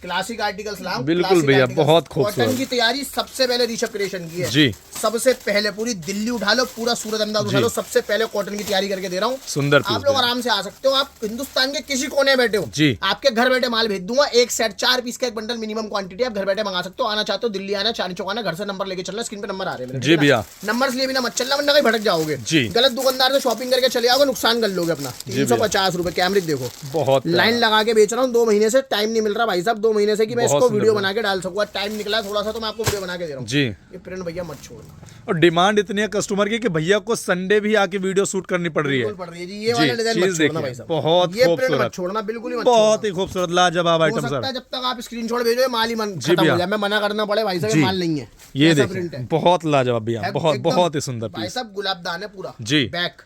क्लासिक आर्टिकल्स लाओ। बिल्कुल क्लासिक भैया, आर्टिकल्स। बहुत खूबसूरत। कॉटन की तैयारी सबसे पहले ऋषभ क्रिएशन की है। जी, सबसे पहले पूरी दिल्ली उठा लो, पूरा सूरत अहमदाबाद उठा जी। लो, सबसे पहले कॉटन की तैयारी करके दे रहा हूँ। सुंदर पीस आप लोग भैया। आराम से आ सकते हो, आप हिंदुस्तान के किसी कोने में बैठे हो, जी, आपके घर बैठे माल भेज दूंगा। एक सेट 4 पीस का एक बंडल मिनिमम क्वांटिटी, आप घर बैठे मंगा सकते हो। आना चाहते हो दिल्ली आना, चांदनी चौक आना, घर से नंबर लेके चलना, स्क्रीन पे नंबर आ रहे हैं मेरे, जी ठीक है ना? भैया, नंबर लिए बिना मत चलना, वरना कहीं भटक जाओगे। जी। गलत दुकानदार से शॉपिंग करके चले आओगे, नुकसान कर लोगे अपना। जी 350 रुपए। कैमरिक देखो, बहुत प्यारा। लाइन लगा के बेच रहा हूँ 2 महीने से, टाइम नहीं मिल रहा भाई साहब 2 महीने से कि मैं बहुत इसको सुंदर वीडियो भैया। बना के डाल सकूँ। टाइम निकला थोड़ा सा तो मैं आपको वीडियो बना के दे रहा हूँ। जी, ये प्रिंट भैया मत छोड़ना, और डिमांड इतनी है कस्टमर की कि भैया को संडे भी आके वीडियो शूट करनी पड़ रही है। बिल्कुल पड़ रही है जी। ये वाला जी, डिजाइन चीज मत छोड़ना देखिए, भाई साहब, बहुत ये प्रिंट मत खूबसूरत, छोड़ना, बिल्कुल ही मत बहुत छोड़ना। ही खूबसूरत, लाजवाब हो आइटम सकता सर। है जब तक आप स्क्रीनशॉट भेजो ये माल ही मन जी खत्म भैया। हो जाए, मैं मना करना पड़े भाई साहब, जी। ये माल नहीं है। ये ऐसा प्रिंट देखिए, है, बहुत लाजवाब भैया, बहुत एकदम बहुत ही सुंदर भाई पीस। साहब गुलाब दान है पूरा। जी। बैक,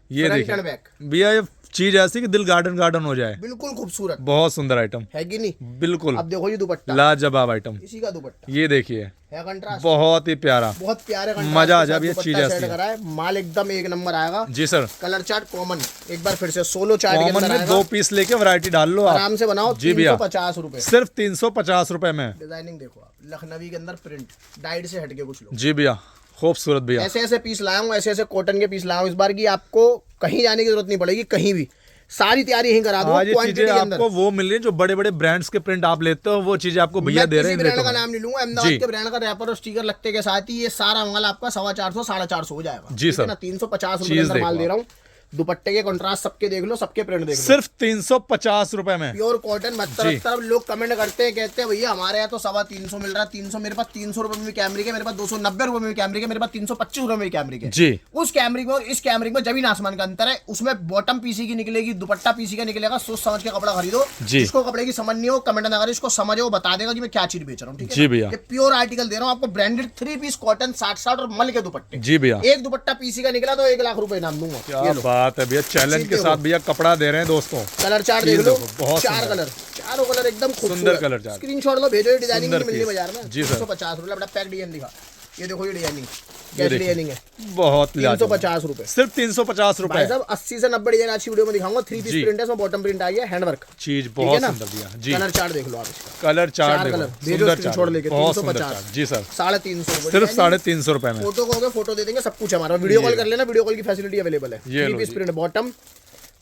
ये फ्रंट देखिए एंड बैक, भैया, ये चीज ऐसी कि दिल गार्डन गार्डन हो जाए, बिल्कुल खूबसूरत बहुत सुंदर आइटम, है कि नहीं? बिल्कुल अब देखो ये दुपट्टा, लाजवाब आइटम। इसी का दुपट्टा ये देखिए, है, कंट्रास्ट बहुत ही प्यारा, बहुत प्यारे contrast मजा आ के जाए साथ ये दुपट्टा चीज सेट ऐसी है। करा है। माल एकदम एक नंबर आएगा। जी सर, कलर चार्ट कॉमन, एक बार फिर से सोलो चार्ट के कॉमन अंदर में आएगा। 2 पीस लेके वैरायटी डाल लो आप, आराम से बनाओ। जी भैया, 350 रुपए। सिर्फ 350 रुपए में। डिजाइनिंग देखो आप, लखनवी के अंदर प्रिंट, डाइट से हटके कुछ लोग। जी भैया, खूबसूरत भैया, ऐसे ऐसे पीस लाया हूँ, ऐसे ऐसे कॉटन के पीस लाया हूँ। इस बार की आपको कहीं जाने की जरूरत नहीं पड़ेगी, कहीं भी सारी तैयारी यहीं करा दूँ आज ये क्वांटिटी चीजें के अंदर। आपको वो मिल रही है जो बड़े बड़े ब्रांड्स के प्रिंट आप लेते हो, वो चीजें आपको भैया मैं दे रहे किसी हैं ब्रांड रेटों का में। नाम नहीं लूंगा, अहमदाबाद जी। के ब्रांड का रैपर और स्टिकर लगते के साथ ही ये सारा माल आपका 450 450 हो जाएगा। जी ठीक सर। है ना? 350 रुपए चीज के अंदर माल देखो दे रहा हूँ। दुपट्टे के कंट्रास्ट सबके देख लो, सबके प्रिंट देख लो। सिर्फ 350 रुपए में प्योर कॉटन। तरफ लोग कमेंट करते हैं, कहते हैं भैया हमारे यहाँ तो 350 मिल रहा है, 300। मेरे पास 300 रुपए में कैमरिक है, मेरे पास 290 रुपए में कैमरिक है, मेरे पास 325 रुपए में कैमरिक है जी। उस कैमरिक में और इस कैमरिक में जमीन आसमान का अंतर है। उसमें बॉटम पीसी की निकलेगी, दुपट्टा पीसी का निकलेगा। सोच समझ के कपड़ा खरीदो। जिसको कपड़े की समझ नहीं हो कमेंट ना करे, इसको समझ वो बता देगा कि मैं क्या चीज बेच रहा हूँ। ठीक है जी भैया, ये प्योर आर्टिकल दे रहा हूँ आपको, ब्रांडेड 3 पीस कॉटन 60 और मल के दुपट्टे। जी भैया, एक दुपट्टा पीसी का निकला तो 1 लाख रुपए इनाम दूंगा। क्या बात है भैया, चैलेंज के साथ भैया कपड़ा दे रहे हैं दोस्तों। कलर चार्ट देख लो, बहुत 4 कलर, चारों कलर एकदम सुंदर कलर चार्ट। स्क्रीनशॉट लो, भेजो। डिजाइनिंग नहीं मिलनी बाजार में। जी सर, 350 रुपए। बड़ा पैक डिजाइन दिखा, ये देखो ये डिजाइनिंग कैसी डिजाइनिंग है, बहुत 350 रुपए। सिर्फ 350 रुपए। भाई साहब 80 से 90 डिजाइन आज की वीडियो में दिखाऊंगा। 3 पीस प्रिंट है, इसमें बॉटम प्रिंट आई है, हैंडवर्क चीज बहुत सुंदर भैया जी। कलर चार्ट देख लो आप इसका, कलर चार्ट देखो, सुंदर स्क्रीनशॉट लेके। बहुत 350 जी सर, 350 सिर्फ 350 रुपए में। फोटो कहोगे फोटो दे देंगे, सब कुछ हमारा। वीडियो कॉल कर लेना, वीडियो कॉल की फैसिलिटी अवेलेबल है। 3 पीस प्रिंट, बॉटम,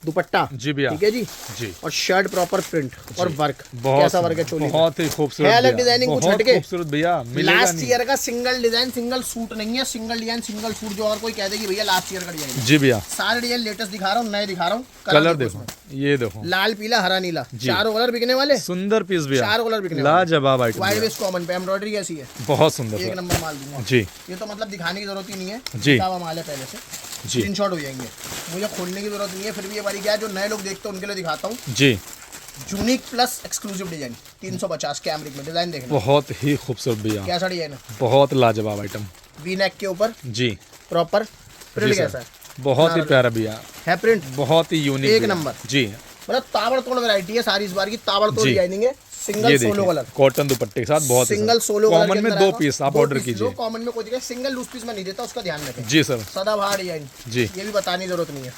दुपट्टा, जी भैया, ठीक है जी जी। और शर्ट प्रॉपर प्रिंट और वर्क, बहुत कैसा वर्क है चोली, बहुत ही खूबसूरत, अलग डिजाइनिंग कुछ हटके, खूबसूरत भैया। लास्ट ईयर का सिंगल डिजाइन, सिंगल सूट नहीं है, सिंगल डिजाइन सिंगल सूट। जो अगर कोई कह दे कि भैया लास्ट ईयर का डिजाइन, जी भैया, सारे डिजाइन लेटेस्ट दिखा रहा हूँ, नए दिखा रहा हूँ। कलर देखो, ये देखो, लाल पीला हरा नीला, चारों कलर बिकने वाले। सुंदर पीस भैया, 4 कलर बिकने वाले, लाजवाब आइटम, वाइट बेस कॉमन पे एम्ब्रॉयडरी कैसी है, बहुत सुंदर, 1 नंबर माल दूंगा जी। ये तो मतलब दिखाने की जरूरत ही नहीं है जी, माल है पहले से, स्क्रीनशॉट हो जाएंगे, मुझे खोलने की जरूरत नहीं है। फिर भी ये बारी क्या है, जो नए लोग देखते हैं उनके लिए दिखाता हूँ जी। Unique plus exclusive design 350 cambric में। डिजाइन देखना, बहुत ही खूबसूरत भैया, कैसा डिजाइन है, बहुत लाजवाब आइटम। वी नेक के ऊपर जी, प्रॉपर प्रिंट कैसा है, बहुत ही प्यारा भैया है प्रिंट, बहुत ही यूनिक, 1 नंबर जी। मतलब ताबड़तोड़ वैरायटी है सारी, इस बार की ताबड़तोड़ डिजाइनिंग है। सिंगल सोलो कलर कॉटन दुपट्टे के साथ, बहुत सिंगल सोलो कलर कॉमन में 2 पीस आप ऑर्डर कीजिए। कॉमन में कोई दिक्कत, सिंगल लूज पीस में नहीं देता, उसका ध्यान रखें। जी सर, सदाबहार डिजाइन, जी, ये भी बताने की जरूरत नहीं है,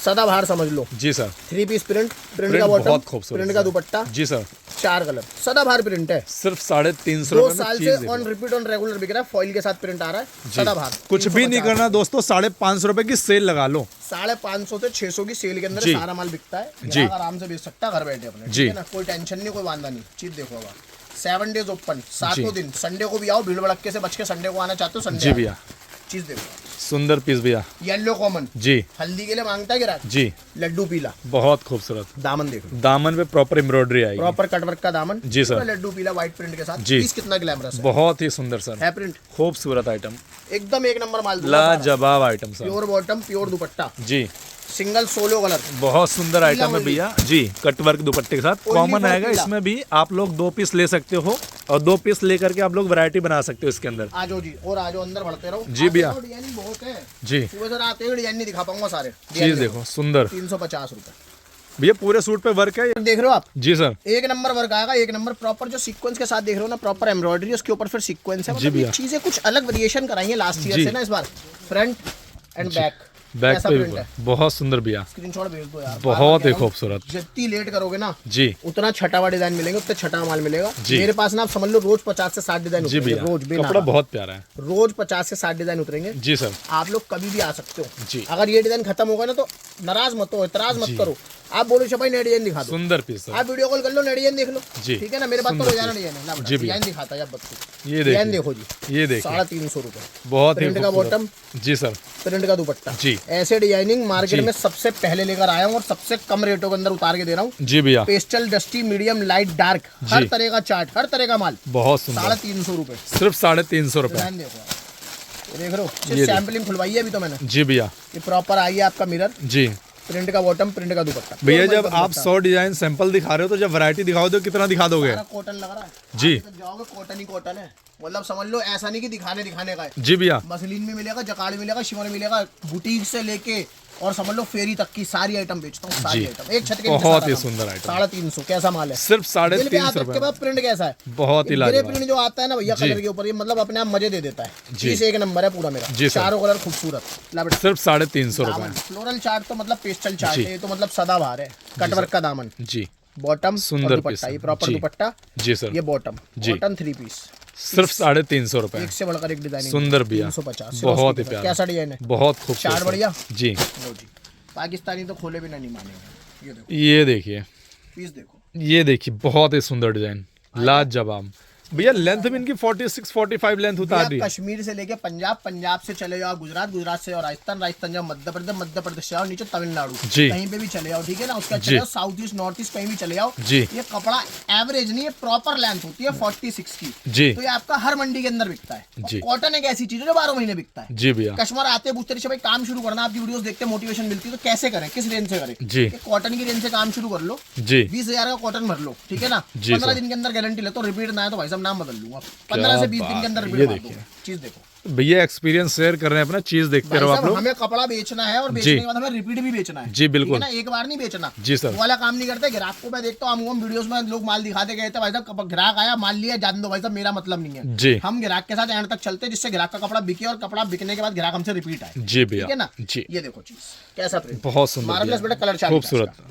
सदाबहार समझ लो। जी सर, 3 पीस प्रिंट का बॉटम, बहुत खूबसूरत, प्रिंट का दुपट्टा, जी सर, 4 कलर, सदाबहार प्रिंट है। सिर्फ 350 2 रुपए में साल चीज से ऑन रिपीट ऑन रेगुलर बिक रहा है, फॉइल के साथ प्रिंट आ रहा है, सदाबहार। कुछ भी नहीं करना दोस्तों, 550 रुपए की सेल लगा लो। 550 से 600 की सेल के अंदर सारा माल बिकता है जी। आराम से बेच सकता है घर बैठे अपने, ठीक है ना, कोई टेंशन नहीं, कोई वांदा नहीं। चीज देखो अब 7 डेज ओपन, 7 दिन, संडे को भी आओ, भीड़ भड़के से बच के संडे को आना चाहते हो संडे जी भैया। चीज देखो, सुंदर पीस भैया, येलो कॉमन, जी, हल्दी के लिए मांगता है ग्राहक, जी। लड्डू पीला, बहुत खूबसूरत, दामन देखो, दामन पे प्रॉपर एम्ब्रॉयडरी आई, प्रॉपर कटवर्क का दामन, जी सर, लड्डू पीला व्हाइट प्रिंट के साथ। जी, पीस कितना ग्लैमरस है, बहुत ही सुंदर सर, है प्रिंट, खूबसूरत आइटम, एकदम 1 नंबर माल, लाजवाब item sir. Pure bottom, pure dupatta, जी, सिंगल सोलो कलर, बहुत सुंदर आइटम है भैया जी। कटवर्क दुपट्टे के साथ कॉमन आएगा, इसमें भी आप लोग 2 पीस ले सकते हो और 2 पीस लेकर के आप लोग वैरायटी बना सकते हो इसके अंदर। आ जाओ जी, और आ जाओ अंदर बढ़ते रहो जी भैया, डिजाइनिंग बहुत है जी। सुबह से रात तक डिजाइन नहीं दिखा पाऊंगा सारे। चीज देखो सुंदर, 350 रुपए भैया, पूरे सूट पे वर्क है, देख रहे हो आप, जी सर, 1 नंबर वर्क आएगा, 1 नंबर प्रॉपर जो सीक्वेंस के साथ देख रहे हो ना, प्रॉपर एम्ब्रॉयडरी, उसके ऊपर फिर सीक्वेंस है। जी भैया, चीजें कुछ अलग वेरिएशन कराई है लास्ट ईयर से ना, इस बार फ्रंट एंड बैक पे भी बहुत सुंदर भैया, स्क्रीनशॉट भेज दो यार, बहुत ही खूबसूरत। जितनी लेट करोगे ना जी, उतना छठा हुआ डिजाइन मिलेंगे, उतना छठा माल मिलेगा। मेरे पास ना आप समझ लो रोज 50 से 60 डिजाइन जी भैया, रोज, कपड़ा बहुत प्यारा है, रोज 50 से 60 डिजाइन उतरेंगे। जी सर, आप लोग कभी भी आ सकते हो जी। अगर ये डिजाइन खत्म होगा ना तो नाराज मत हो, इतराज मत करो, आप बोलो भाई नया डिजाइन दिखा दो, सुंदर पीस, आप वीडियो कॉल कर लो, नया डिजाइन देख लो, जी, ठीक है ना। मेरे पास तो रोजाना डिजाइन है, जी डिजाइन दिखाता है, अब ये डिजाइन देखो जी, ये देखिए 350 रुपए, बहुत ही प्रिंट का बॉटम, जी सर, प्रिंट का दुपट्टा, जी। ऐसे डिजाइनिंग मार्केट में सबसे पहले लेकर आया हूँ और सबसे कम रेटों के अंदर उतार के दे रहा हूँ जी भैया। Pastel, dusty, medium, light, dark, हर तरह का चार्ट, हर तरह का माल, बहुत सुंदर, 350 रुपए, सिर्फ 350 रुपए। डिजाइन देखो आप, देख रहे हो, सैंपलिंग खुलवाई है अभी तो मैंने, जी भैया, ये प्रॉपर आई है आपका मिरर, जी, प्रिंट का बॉटम, प्रिंट का दुपट्टा। भैया जब आप 100 डिजाइन सैंपल दिखा रहे हो तो जब वैरायटी दिखाओ तो कितना दिखा दोगे? कॉटन लग रहा है जी, जाओगे कॉटन ही कॉटन है, मतलब समझ लो ऐसा नहीं कि दिखाने का है। जी भैया, मसलिन में मिलेगा, जकार्ड मिलेगा, शिमर मिलेगा, बुटीक से लेके और समझ लो फेरी तक की सारी आइटम बेचता हूँ, सारी आइटम एक छत के नीचे, बहुत ही सुंदर आइटम, 350 कैसा माल है, सिर्फ 350 रुपए। प्रिंट कैसा है, बहुत ही लाजवाब, प्रिंट जो आता है ना भैया कलर के ऊपर, ये मतलब अपने आप मजे दे देता है। चीज 1 नंबर है पूरा मेरा, चारों कलर खूबसूरत, सिर्फ 350 रुपए। फ्लोरल चार्ट तो मतलब पेस्टल चार्ट है, ये तो मतलब सदाबहार है, कटवर्क का दामन, जी, बॉटम, सुंदर दुपट्टा, ये प्रॉपर दुपट्टा, जी सर, ये बॉटम, कॉटन 3 पीस, सिर्फ 350 रुपए, एक से बढ़कर एक डिजाइन, सुंदर भैया, 350, बहुत ही प्यारा, कैसा डिजाइन है, बहुत खूबसूरत, चार्ट बढ़िया जी। लो जी, पाकिस्तानी तो खोले बिना नहीं मानेंगे। ये देखो, ये देखिए, पीस देखो, ये देखिए, बहुत ही सुंदर डिजाइन, लाजवाब, भैया लेंथ भी इनकी 46-45 लेंथ उतार भैया रही है। कश्मीर से लेके पंजाब, पंजाब से चले जाओ गुजरात, गुजरात से और राजस्थान, राजस्थान जाओ मध्य प्रदेश, मध्य प्रदेश से आओ नीचे तमिलनाडु, जी। कहीं पे भी चले जाओ, ठीक है ना। उसका जी। चले जाओ साउथ ईस्ट, नॉर्थ ईस्ट, कहीं भी चले जाओ। जी। ये कपड़ा एवरेज नहीं है, प्रॉपर लेंथ होती है 46 की। जी। तो ये आपका हर मंडी के अंदर बिकता है। जी। कॉटन एक ऐसी चीज है जो 12 महीने बिकता है। जी भैया। कस्टमर आते पूछते रहे भाई काम शुरू करना, आपकी वीडियोस देखते मोटिवेशन मिलती है, तो कैसे करें, किस रेंज से करें। जी। कॉटन की रेंज से काम शुरू कर लो, जी 20,000 का कॉटन भर लो, ठीक है ना। जी 15 सर। दिन के अंदर गारंटी ले, तो रिपीट ना है तो भाई साहब नाम बदल लूंगा। 15 से 20 दिन के अंदर बात है, रिपीट ये मार देखिए। दूंगा। चीज देखो भैया एक्सपीरियंस शेयर कर रहे हैं अपना, चीज देखते भाई रहो आप साहब, लोग। हमें कपड़ा बेचना है और जी। बेचने के बाद हमें रिपीट भी बेचना है। जी, बिल्कुल। ठीक है ना, एक बार नहीं बेचना। जी सर। वो वाला काम नहीं करते। ग्राहक को मैं देखता हूँ हम वीडियोस में लोग माल दिखाते गए थे, भाई साहब ग्राहक आया माल लिया जान दो, भाई साहब मेरा मतलब नहीं है। जी। हम ग्राहक के साथ एंड तक चलते, जिससे ग्राहक का कपड़ा बिके और कपड़ा बिकने के बाद ग्राहक हमसे रिपीट आए। जी भैया। ठीक है ना। जी। ये देखो चीज कैसा प्रिंट, बहुत सुंदर मार्वलस भैया। बेटा, कलर चार्ट खूबसूरत।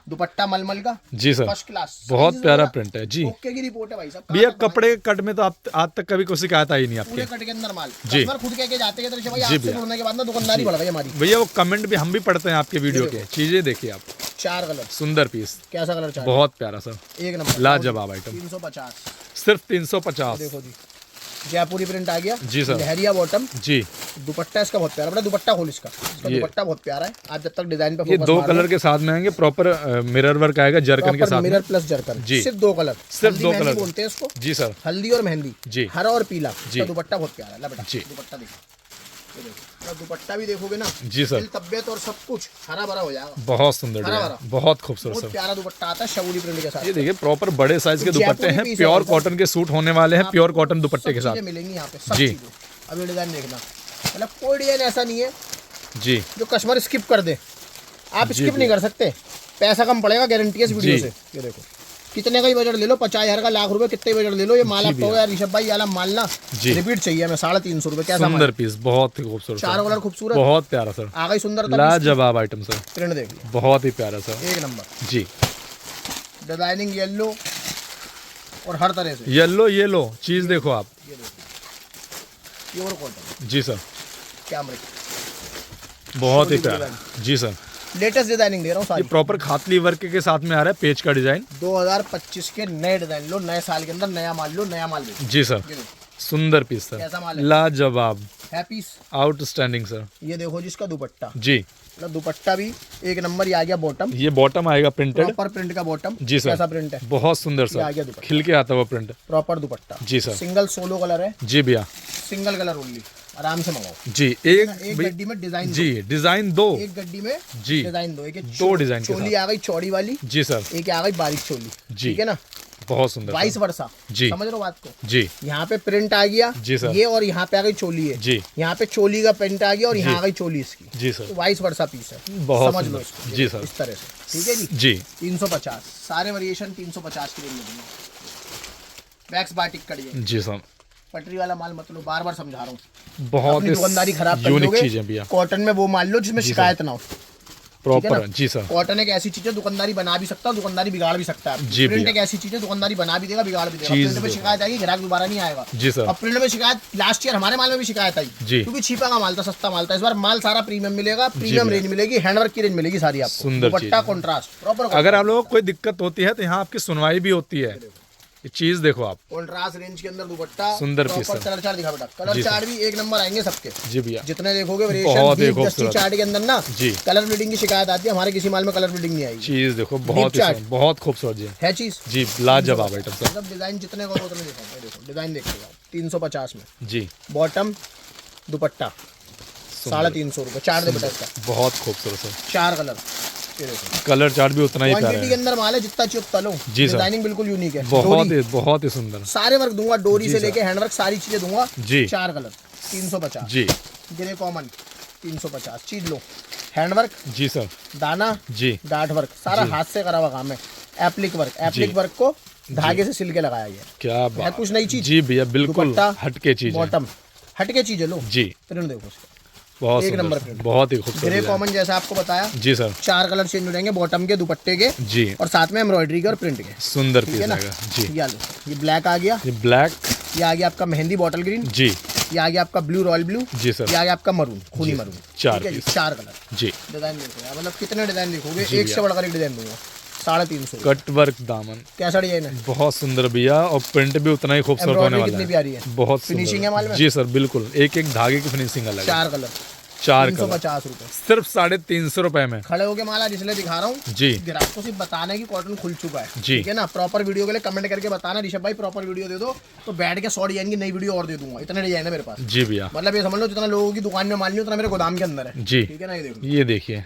दुपट्टा मलमल का, जी सर। फर्स्ट क्लास, बहुत प्यारा प्रिंट है जी। ओके की रिपोर्ट है भाई साहब। भैया कपड़े के कट में तो आप आज तक कभी कोई शिकायत आई नहीं पूरे आपके। कट के अंदर माल। जी। कस्टमर खुद कह के जाते हैं भाई जी आपसे भैया। जुड़ने के बाद ना दुकानदारी बढ़ गई हमारी। भैया वो कमेंट भी हम भी पढ़ते हैं आपके वीडियो के, चीजें देखिए आप। 4 कलर, सुंदर पीस, कैसा कलर चाहिए, बहुत प्यारा सर, एक नंबर लाजवाब आइटम। 350, सिर्फ 350। देखो जी जयपुरी प्रिंट आ गया जी सर। लहरिया बॉटम, जी। दुपट्टा इसका बहुत प्यारा, बड़ा दुपट्टा खोल इसका ये- दुपट्टा बहुत प्यारा है। आप जब तक डिजाइन पे ये फोकस 2 मार कलर के साथ में आएंगे, प्रॉपर मिरर वर्क आएगा जरकन के साथ मिरर में। प्लस जरकन, जी। सिर्फ 2 कलर, सिर्फ हल्दी 2 मेहंदी कलर बोलते हैं इसको, जी सर। हल्दी और मेहंदी, जी। हरा और पीला। जी। इसका दुपट्टा बहुत प्यारा है, ला बेटा जी। दुपट्टा देखो, ये देखो इसका दुपट्टा भी देखोगे ना, जी सर। दिल तबियत और सब कुछ हरा भरा हो जाएगा। बहुत सुंदर हरा भैया, भरा। बहुत खूबसूरत बहुत सर। प्यारा दुपट्टा आता है शबूरी प्रिंट के साथ। ये देखिए प्रॉपर बड़े साइज के दुपट्टे जयपुरी हैं, पीस है प्योर भाई साहब। कॉटन के सूट होने वाले हैं, प्योर कॉटन दुपट्टे के सब साथ। चीजें मिलेंगी यहाँ पे, सब जी। चीजें। अब ये डिजाइन देखना, मतलब कोई डिजाइन ऐसा नहीं है जी। जो कस्टमर स्किप कर दे। आप जी, स्किप नहीं कर सकते, पैसा कम पड़ेगा, गारंटी है इस वीडियो जी। से। ये देखो कितने का ही बजट ले लो, 50,000 का, लाख रुपए कितने बजट ले लो, ये माल जी आप कहोगे यार ऋषभ भाई यार माल ना जी। रिपीट चाहिए हमें, 350 रुपए। कैसा माल? सुंदर पीस, बहुत ही खूबसूरत 4 सर। कलर खूबसूरत, बहुत प्यारा सर, आ गई सुंदरता, लाजवाब आइटम सर, प्रिंट देख लो बहुत ही प्यारा सर। एक नंबर, जी। डिजाइनिंग येलो और हर तरह से। येलो ये लो, चीज देखो आप। ये देखो प्योर कॉटन, जी सर, कैमरे बहुत ही छोटी प्यारा। जी सर। लेटेस्ट डिजाइनिंग दे रहा हूँ ये सारी। प्रॉपर खातली वर्क के साथ में आ रहा है, पेज का डिजाइन। 2025 के नए डिजाइन लो, नए साल के अंदर नया माल लो, नया माल बेचो। जी सर। ये देखो सुंदर पीस सर, कैसा माल है? लाजवाब, है पीस। Outstanding sir. ये देखो जिसका दुपट्टा, जी। मतलब दुपट्टा भी एक नंबर। ये आ गया बॉटम, ये बॉटम आएगा प्रिंटेड। प्रॉपर प्रिंट का बॉटम। जी सर। कैसा प्रिंट है, बहुत सुंदर ये आ सर, गया दुपट्टा, खिल के आता हुआ प्रिंट। प्रॉपर दुपट्टा। जी सर। सिंगल सोलो कलर है, जी भैया। सिंगल कलर ओनली, आराम से मंगाओ। जी। एक एक गड्डी में डिजाइन, जी डिजाइन दो। एक गड्डी में जी। डिजाइन दो, एक दो डिजाइन के चोली आ गई चौड़ी वाली, जी सर। एक आ गई बारीक चोली। जी। ठीक है ना, बहुत सुंदर वाइस सर। वर्षा। जी। समझ रहे हो बात को? जी। यहाँ पे प्रिंट आ गया, जी सर। ये, और यहाँ पे आ गई चोली है। जी। यहाँ पे चोली का प्रिंट आ गया और यहाँ जी। आ गई चोली इसकी। जी सर। तो वाइस वर्षा पीस है, बहुत समझ लो सुंदर। इसको। जी सर। इस तरह से, ठीक है जी। जी। 350 सारे वेरिएशन 350 की रेंज में दूंगा। वैक्स बाटिक कड़िए, जी सर। पटरी वाला माल मत लो, बार बार समझा रहा हूँ। बहुत अपनी दुकानदारी खराब कर यूनिक लोगे। चीज है भैया, कॉटन में वो मान लो जिसमें जी शिकायत ना हो। प्रॉपर। ना? जी सर। कॉटन एक ऐसी चीज है दुकानदारी बना भी सकता है, दुकानदारी बिगाड़ भी सकता है। जी प्रिंट भैया। एक ऐसी चीज है दुकानदारी बना भी देगा, बिगाड़ भी देगा। चीज प्रिंट में देखो। शिकायत आएगी, ग्राहक दोबारा नहीं आएगा। जी सर। अब प्रिंट में शिकायत लास्ट ईयर हमारे माल में भी शिकायत आई, जी। क्योंकि छिपा का माल था, सस्ता माल था। इस बार माल सारा प्रीमियम मिलेगा, प्रीमियम भैया। रेंज मिलेगी, हैंडवर्क की रेंज मिलेगी सारी आपको। सुंदर दुपट्टा चीज। Contrast proper. अगर आप लोगों को कोई दिक्कत होती है तो यहाँ आपकी सुनवाई भी होती है। ये चीज देखो आप, कॉन्ट्रास्ट रेंज के अंदर दुपट्टा, सुंदर पीस प्रॉपर है। कलर चार्ट दिखा बेटा, जी कलर सर। चार्ट भी एक नंबर आएंगे सबके। जी भैया। जितने देखोगे बहुत ही वेरिएशन खूबसूरत। चार्ट के अंदर ना जी। कलर ब्लीडिंग की शिकायत आती है, हमारे किसी माल में कलर ब्लीडिंग नहीं आएगी। चीज देखो, बहुत चार्ट। ही बहुत खूबसूरत जी। है चीज जी, लाजवाब आइटम सर। मतलब डिजाइन जितने करो उतने दिखाओ। ये देखो डिजाइन देखिएगा, 350 में जी। बॉटम दुपट्टा, सुंदर। 350 रुपए। 4 दुपट्टा इसका, बहुत खूबसूरत सर। 4 कलर। ये देखो कलर चार्ट भी उतना ही प्यारा क्वांटिटी के है। अंदर माल है, जितना चाहिए उतना लो। जी सर। डिजाइनिंग बिल्कुल यूनिक है। बहुत ही सुंदर। सारे वर्क दूंगा, डोरी जी से सर। लेके हैंडवर्क सारी चीजें दूंगा। जी। 4 कलर 350। जी। Grey common 350। चीज लो, हैंडवर्क, जी सर। दाना, जी। डार्ट वर्क, सारा जी। हाथ से करा हुआ काम है। एप्लिक वर्क को धागे से सिल के लगाया गया है। क्या बात, कुछ नई चीज। जी भैया, बिल्कुल दुपट्टा, हटके चीज है। बॉटम हटके चीजें लो। जी। प्रिंट देखो उसका, बहुत एक सुंदर नंबर सर, प्रिंट। बहुत ही ग्रे खूबसूरत है। कॉमन जैसा आपको बताया। जी सर। 4 कलर चेंज हो जाएंगे, बॉटम के, दुपट्टे के, जी। और साथ में एम्ब्रॉयडरी के और प्रिंट के। सुंदर ठीक पीस है ना। आएगा। जी। ये लो, ये ब्लैक आ गया, ये ब्लैक। ये आ गया आपका मेहंदी बॉटल ग्रीन, जी। ये आ गया आपका ब्लू रॉयल ब्लू, जी सर। ये आ गया आपका मरून खूनी जी। मरून। 4 ठीक है जी, पीस। 4 कलर। जी। डिजाइन देखो यार, मतलब कितने डिजाइन देखोगे, जी एक से भैया। बढ़कर एक डिजाइन दूंगा। 350 कट वर्क दामन, कैसा डिजाइन है? बहुत सुंदर भैया, और प्रिंट भी उतना ही खूबसूरत होने एम्ब्रॉयडरी वाला कितनी है। प्यारी है, बहुत फिनिशिंग है माल में? जी सर बिल्कुल, एक एक धागे की फिनिशिंग अलग है। 4 कलर, 4 कलर 350 रुपए। सिर्फ 350 रुपए में। खड़े होके माल आज इसलिए दिखा रहा हूँ जी ग्राहक को सिर्फ बताना है कि कॉटन खुल चुका है, जी। ठीक है ना। प्रॉपर वीडियो के लिए कमेंट करके बताना ऋषभ भाई प्रॉपर वीडियो दे दो, तो बैठ के 100 डिजाइन की नई वीडियो और दे दूंगा। इतने डिजाइन है मेरे पास, जी भैया, मतलब ये समझ लो जितना लोगों की दुकान में माल नहीं उतना मेरे गोदाम के अंदर है, जी ठीक है ना। ये देखो, ये देखिए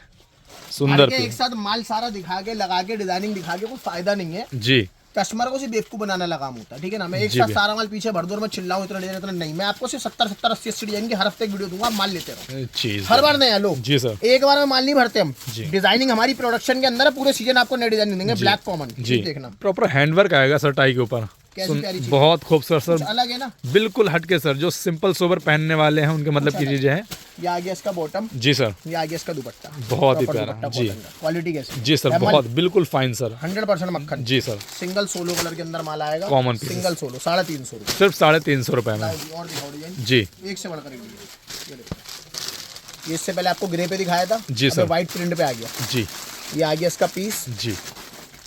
सुंदर के एक पीस। साथ माल सारा दिखा के लगा के डिजाइनिंग दिखा के कोई फायदा नहीं है, जी कस्टमर को सिर्फ बेवकूफ बनाने लगा काम होता है, ठीक है ना। मैं एक जी साथ भैया। सारा माल पीछे भर दूं और मैं चिल्लाऊं इतना डिजाइन इतना नहीं, मैं आपको सिर्फ 70 80 80 डिजाइन की हर हफ्ते एक वीडियो दूंगा, आप माल लेते रहो। चीज हर बार नया लो, जी सर, एक बार में माल नहीं भरते हम। जी। डिजाइनिंग हमारी प्रोडक्शन के अंदर है, पूरे सीजन आपको नई डिजाइन देंगे, ब्लैक कॉमन जी देखना प्रॉपर हैंडवर्क आएगा सर टाई के ऊपर। कैसी प्यारी चीज, बहुत खूबसूरत कुछ सर, अलग है ना। बिल्कुल हटके सर, जो सिंपल सोबर पहनने वाले हैं उनके मतलब की चीजें हैं। ये आ गया इसका बॉटम, जी सर, ये आ गया इसका दुपट्टा, बहुत ही प्यारा। जी क्वालिटी कैसी? जी सर, बहुत बिल्कुल फाइन सर। 100% मक्खन। जी सर, सिंगल सोलो कलर के अंदर माल आएगा, Common pieces। सिंगल सोलो 350 रुपए। सिर्फ 350 रुपए में। और दिखाओ डिजाइन, जी एक से बढ़कर एक डिजाइन। ये देखो, ये इससे पहले आपको ग्रे पे दिखाया था, जी सर। व्हाइट प्रिंट पे आ गया। जी ये आ गया इसका पीस, जी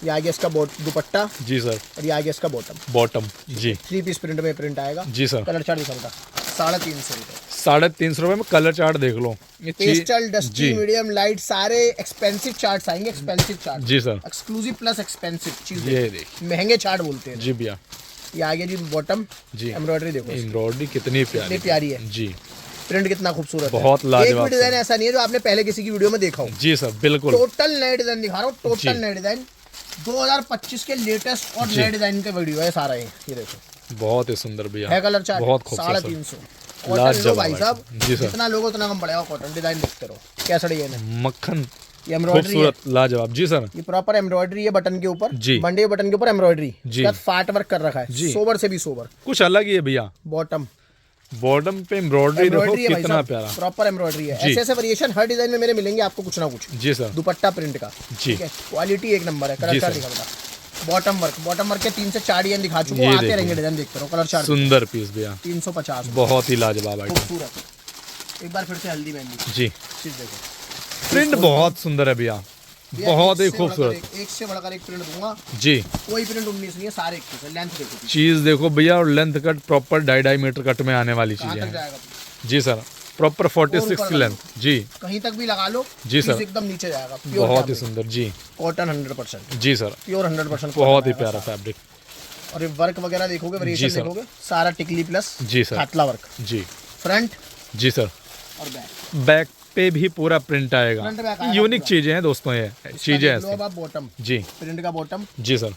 ये आ गया इसका दुपट्टा, जी सर, और ये आ गया इसका बॉटम। बॉटम जी 3 पीस प्रिंट में प्रिंट आएगा। जी सर, कलर चार्ट दिखाऊंगा 350 रुपए। 350 रुपए में कलर चार्ट देख लो। ये पेस्टल, डस्टी, जी मीडियम, लाइट, सारे एक्सपेंसिव चार्ट्स आएंगे, एक्सपेंसिव चार्ट, जी सर, एक्सक्लूसिव प्लस एक्सपेंसिव चीज, ये देखिए महंगे चार्ट बोलते हैं। जी भैया, ये आ गया जी बॉटम, जी एम्ब्रॉयडरी देखो इसकी, एम्ब्रॉयडरी कितनी प्यारी, कितनी प्यारी है, जी प्रिंट कितना खूबसूरत बहुत है। लाजवाब एक भी डिजाइन सर। ऐसा नहीं है जो आपने पहले किसी की वीडियो में देखा हो। जी सर बिल्कुल, टोटल नए डिजाइन दिखा रहा हूँ, जी। टोटल नए डिजाइन 2025 के लेटेस्ट और जी। नए डिजाइन के वीडियो है सारा ये देखो, बहुत ही सुंदर भैया, है कलर चार्ट, बहुत खूबसूरत सर। 350। कॉटन लो लाजवाब भाई साहब, जी सर, जितना लोगो उतना कम पड़ेगा कॉटन। डिजाइन देखते रहो कैसा डिजाइन है, मक्खन ये एम्ब्रॉयडरी है, खूबसूरत लाजवाब। जी सर, ये प्रॉपर एम्ब्रॉयडरी है बटन के ऊपर, जी। मंडे बटन के ऊपर एम्ब्रॉयडरी, जी। इसका फाट वर्क कर रखा है, जी। सोबर से भी सोबर। कुछ अलग ही है भैया, बॉटम बॉटम पे एम्ब्रॉयडरी देखो एम्ब्रॉयडरी है भाई कितना साहब, प्यारा। प्रॉपर एम्ब्रॉयडरी है। जी। ऐसे ऐसे वेरिएशन हर डिजाइन में मेरे मिलेंगे आपको कुछ ना कुछ। जी सर, दुपट्टा प्रिंट का, जी ठीक है, क्वालिटी एक नंबर है। जी कलर चार्ट सर। दिखाऊंगा, बॉटम वर्क के 3 से 4 डिजाइन दिखा चुके ये हो, आते देखिए। रहेंगे डिजाइन देखते रहो। कलर चार्ट सुंदर पीस भैया, 350 बहुत ही लाजवाब आइटम। खूबसूरत। एक बार फिर से हल्दी मेहंदी जी चीज देखो, प्रिंट बहुत सुंदर है भैया, बहुत ही एक से बढ़कर खूबसूरत। एक से बढ़कर एक प्रिंट दूंगा, जी कोई प्रिंट 19 नहीं है, सारे 21 है। लेंथ देखो चीज देखो भैया, और length cut proper 2.5 metre cut में आने वाली कहाँ चीजें तक हैं। जाएगा, जी सर, प्रॉपर 46 ऊपर की लेंथ। जी कहीं तक भी लगा लो, जी सर। पीस एकदम नीचे जाएगा। प्योर बहुत ही सुंदर। जी कॉटन 100%, जी सर, प्योर 100%, बहुत ही प्यारा फैब्रिक। और ये वर्क वगैरह देखोगे, वेरिएशन सर। देखोगे, सारा टिकली प्लस जी सर, खाटला वर्क, जी फ्रंट जी सर, और बैक। बैक पे भी पूरा प्रिंट आएगा। फ्रंट बैक आएगा यूनिक पूरा। चीजें हैं दोस्तों, ये चीजें अब ऐसी। आप बॉटम जी प्रिंट का बॉटम, जी सर,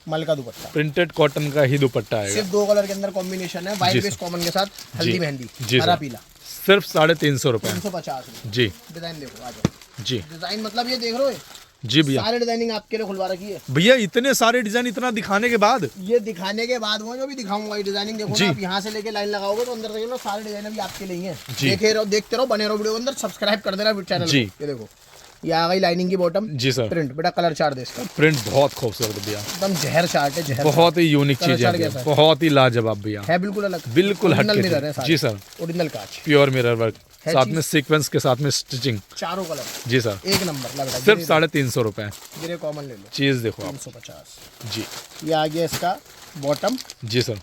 मल का दुपट्टा, प्रिंटेड कॉटन का ही दुपट्टा आएगा। सिर्फ 2 कलर के अंदर कॉम्बिनेशन है, व्हाइट जी बेस सर। कॉमन के साथ हल्दी मेहंदी, जी हरा सर। पीला। सिर्फ 350 रुपए। 350 रुपए। जी डिजाइन देखो, आ जाओ। जी डिजाइन मतलब ये देख रहे हो, जी भैया, सारे डिजाइनिंग आपके लिए खुलवा रखी है। भैया इतने सारे डिजाइन इतना दिखाने के बाद ये दिखाने के बाद वो जो भी दिखाऊंगा, ये डिजाइनिंग देखो जी। ना, आप यहाँ से लेके लाइन लगाओगे तो अंदर देख लो, सारे डिजाइन अभी आपके लिए ही हैं। जी। देखते रहो, बने रहो वीडियो के अंदर, सब्सक्राइब कर देना चैनल जी। को। ये देखो, ये आ गई लाइनिंग की बॉटम, जी सर, प्रिंट बेटा, कलर चार्ट दे इसका, प्रिंट बहुत खूबसूरत भैया, एकदम जहर चार्ट है, जहर बहुत ही यूनिक कलर चीजें चार्ट हैं कैसा है? भैया, बहुत ही लाजवाब भैया, है बिल्कुल अलग, बिल्कुल ओरिजिनल हटके मिरर है चीज। सारे। जी सर, ओरिजिनल कांच, प्योर मिरर वर्क, है साथ चीज। में सीक्वेंस के साथ में स्टिचिंग। चारों कलर जी सर, एक नंबर लग रहा है। सिर्फ 350 रुपए। गिरे कॉमन ले लो, चीज देखो आप। 350। जी ये आ गया इसका बॉटम, जी सर,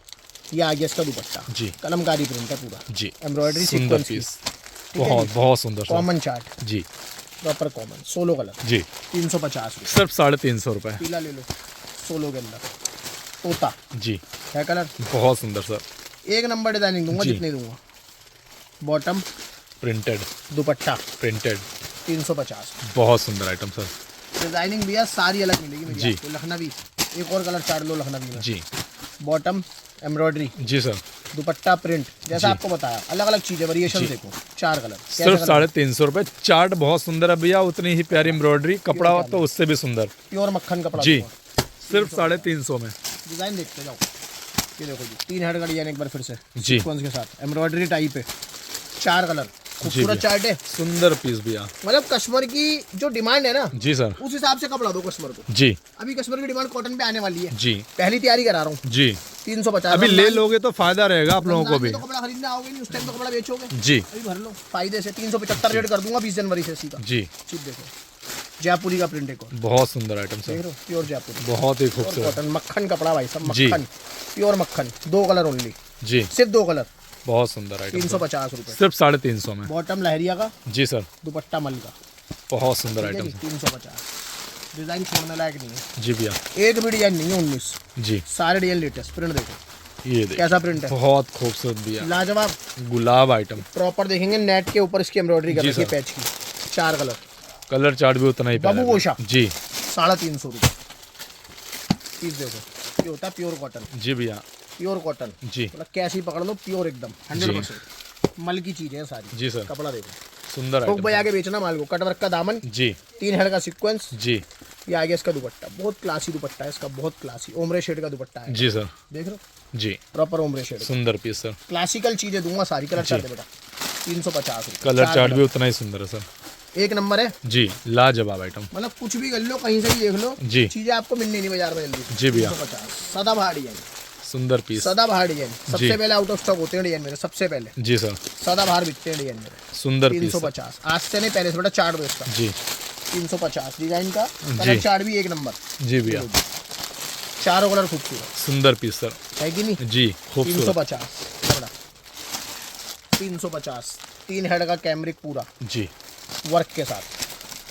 ये आ गया इसका दुपट्टा, जी कलमकारी प्रिंट है पूरा, जी एम्ब्रॉयडरी सुंदर सीक्वेंस की, पीस, ठीक है बहुत जी। बहुत सुंदर सर। कॉमन चार्ट, जी प्रॉपर कॉमन, सोलो कलर, जी 350 रुपये। सिर्फ 350 रुपए। पीला ले लो, सोलो के अंदर तोता जी है कलर, बहुत सुंदर सर, एक नंबर डिजाइनिंग दूंगा, जी। जितनी दूंगा। बॉटम, प्रिंटेड दुपट्टा, प्रिंटेड, 350। बहुत सुंदर आइटम सर। डिजाइनिंग भैया सारी अलग मिलेगी मेरी जी। आपको। लखनवी, एक और कलर चार्ट लो लखनवी में। जी बॉटम एम्ब्रॉयडरी, जी सर, दुपट्टा प्रिंट, जैसा जी। आपको बताया, अलग अलग चीजें, वेरिएशन जी। देखो, 4 कलर। सिर्फ 350 रुपए। चार्ट बहुत सुंदर है भैया, उतनी ही प्यारी एम्ब्रॉयडरी, कपड़ा तो उससे भी सुंदर। प्योर मक्खन कपड़ा जी दूंगा। सिर्फ 350 में। डिजाइन देखते जाओ, ये देखो जी, 3 हेड का डिजाइन एक बार फिर से जी। सीक्वेंस के साथ, एम्ब्रॉयडरी टाइप है, 4 कलर, खूबसूरत भैया। चार्ट है। सुंदर पीस भैया। मतलब कस्टमर की जो डिमांड है ना, जी सर, उस हिसाब से कपड़ा दो कस्टमर को। जी अभी कस्टमर की डिमांड कॉटन पे आने वाली है, जी पहली तैयारी करा रहा हूँ। जी 350 अभी ले लोगे तो फायदा रहेगा आप लोगों को भी। तो कपड़ा खरीदने आओगे नहीं, उस टाइम तो कपड़ा बेचोगे। जी अभी भर लो फायदे से, 375 रेट कर दूंगा 20 जनवरी से सीधा। जी चीज देखो, जयपुरी का प्रिंट एक और बहुत सुंदर आइटम देख सर, रहे हो, प्योर जयपुरी बहुत ही और खूबसूरत। कॉटन मक्खन कपड़ा भाई सब, जी। मक्खन प्योर मक्खन, 2 कलर ओनली, जी सिर्फ 2 कलर, बहुत सुंदर आइटम, 350 रुपए। सिर्फ 350 में। बॉटम लहरिया का, जी सर, दुपट्टा मल का, बहुत सुंदर ठीक है आइटम जी, 350। डिजाइन छोड़ने लायक नहीं है, जी भैया। एक भी डिजाइन नहीं है 19, जी सारे डिजाइन लेटेस्ट। प्रिंट देखो ये देखिए, कैसा प्रिंट है, बहुत खूबसूरत भैया, लाजवाब। गुलाब आइटम। प्रॉपर देखेंगे नेट के ऊपर इसकी एम्ब्रॉयडरी कर जी रखी है सर। पैच की, 4 कलर, कलर चार्ट भी उतना ही बाबू प्यारा है। गोशा। जी 350 रुपये पीस। देखो ये होता है प्योर कॉटन, जी भैया। प्योर कॉटन, जी मतलब कैसे ही पकड़ लो, प्योर एकदम 100% मल की चीजें हैं सारी। जी सर, कपड़ा देखो, सुंदर थोक आइटम। बजा के बेचना माल को। कटवर्क का दामन, जी 3 हेड का सीक्वेंस, जी ये आगे इसका दुपट्टा, बहुत क्लासी दुपट्टा है इसका, बहुत क्लासी ओमरे शेड का दुपट्टा है। जी सर, देख रहे हो, जी प्रॉपर ओमरे शेड, सुंदर पीस सर। क्लासिकल चीजें दूंगा सारी। कलर चार्ट है बेटा, 350 रुपये। कलर चार्ट भी उतना ही सुंदर है सर। एक नंबर है, जी लाजवाब आइटम। मतलब कुछ भी कर लो, कहीं से भी देख लो, जी। चीजें आपको मिलनी नहीं बाजार में जल्दी। जी भैया। 350, सदाबहार डिजाइन, सुंदर पीस। सदाबहार डिजाइन जी। सबसे पहले आउट ऑफ स्टॉक होते हैं डिजाइन मेरे, सबसे पहले जी सर, सदाबहार बिकते हैं डिजाइन मेरे। सुंदर पीस। 350, आज से नहीं पहले से बेटा चार्ट दो इसका। जी 350 डिजाइन का, जी। कलर चार्ट भी एक नंबर, जी भैया, चारों कलर खूबसूरत सुंदर पीस सर। है कि नहीं। जी खूबसूरत। 350 350, 3 हेड का कैमरिक पूरा जी वर्क के साथ।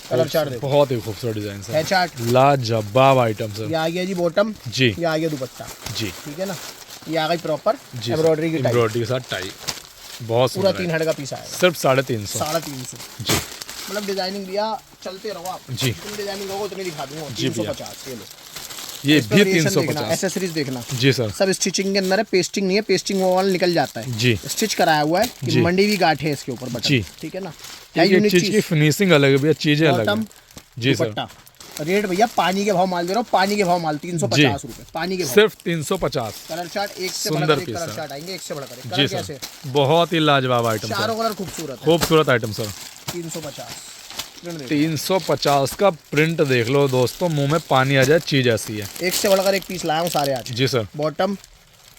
कलर चार्ट देखो, बहुत ही खूबसूरत डिजाइन है सर, चार्ट। लाजवाब आइटम ये सर। आ गया जी बॉटम, जी ये आ गया दुपट्टा, जी ठीक है ना। ये आ गई प्रॉपर जी एम्ब्रॉयडरी की टाइप, एम्ब्रॉयडरी के साथ टाई, बहुत पूरा सुंदर 3 है। हेड का पीस आएगा, सिर्फ 350। 350। जी मतलब डिजाइनिंग भैया चलते रहो आप, जी। जितनी डिजाइनिंग होगा उतनी दिखा दूंगा। जी भैया। 350 ये लो। ये इस पे भी variation देखना, 350। एसेसरीज देखना, जी सर, सब स्टिचिंग के अंदर है, पेस्टिंग नहीं है, पेस्टिंग वो वाला निकल जाता है। जी स्टिच कराया हुआ है कि जी। मंडी भी गांठ है इसके ऊपर बटन, जी। ठीक है ना। है एक यूनिक चीज की चीज। फिनिशिंग अलग है भैया, चीजें अलग बॉटम, है। जी सर, दुपट्टा, रेट भैया पानी के भाव माल दे रहा हूँ, पानी के भाव माल 350 रुपए, पानी के भाव। सिर्फ 350। कलर चार्ट एक से सुंदर बढ़कर एक पीस कलर है। चार्ट आएंगे, एक से बढ़कर एक। जी कलर सर, कैसे, बहुत ही लाजवाब आइटम चारों सर, कलर खूबसूरत है। खूबसूरत आइटम सर। 350 प्रिंट देखो, 350 का प्रिंट देख लो दोस्तों, मुंह में पानी आ जाए, चीज ऐसी है। एक से बढ़कर एक पीस लाया हूँ सारे आज। जी सर, बॉटम,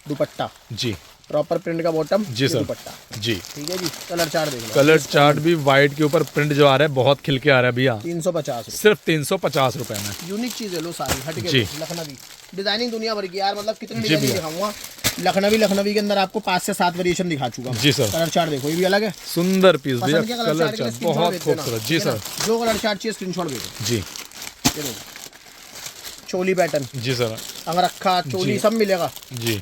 दुपट्टा, जी प्रॉपर प्रिंट का बॉटम, जी ये सर। दुपट्टा, जी ठीक है जी। कलर चार्ट देख लो, कलर चार्ट भी वाइट के ऊपर प्रिंट जो आ रहा है, बहुत खिल के आ रहा है भैया। 350 रुपए। सिर्फ 350 रुपए में। यूनिक चीजें लो सारी, हट जी। के लखनवी डिजाइनिंग दुनिया भर की यार, मतलब कितनी जी डिजाइनिंग भैया। दिखाऊंगा। लखनवी के अंदर आपको 5 से 7 वेरिएशन दिखा चुका हूं। जी सर। कलर चार्ट देखो, ये भी अलग है। सुंदर पीस भैया, पसंद के कलर चार्ट के लिए चार्ट स्क्रीनशॉट बहुत भेज देना, खूबसूरत। जी ठीक है सर, ना? जो कलर चार्ट चाहिए स्क्रीनशॉट भेजो। जी ये देखो, चोली पैटर्न, जी सर, अंगरखा, चोली जी। सब मिलेगा। जी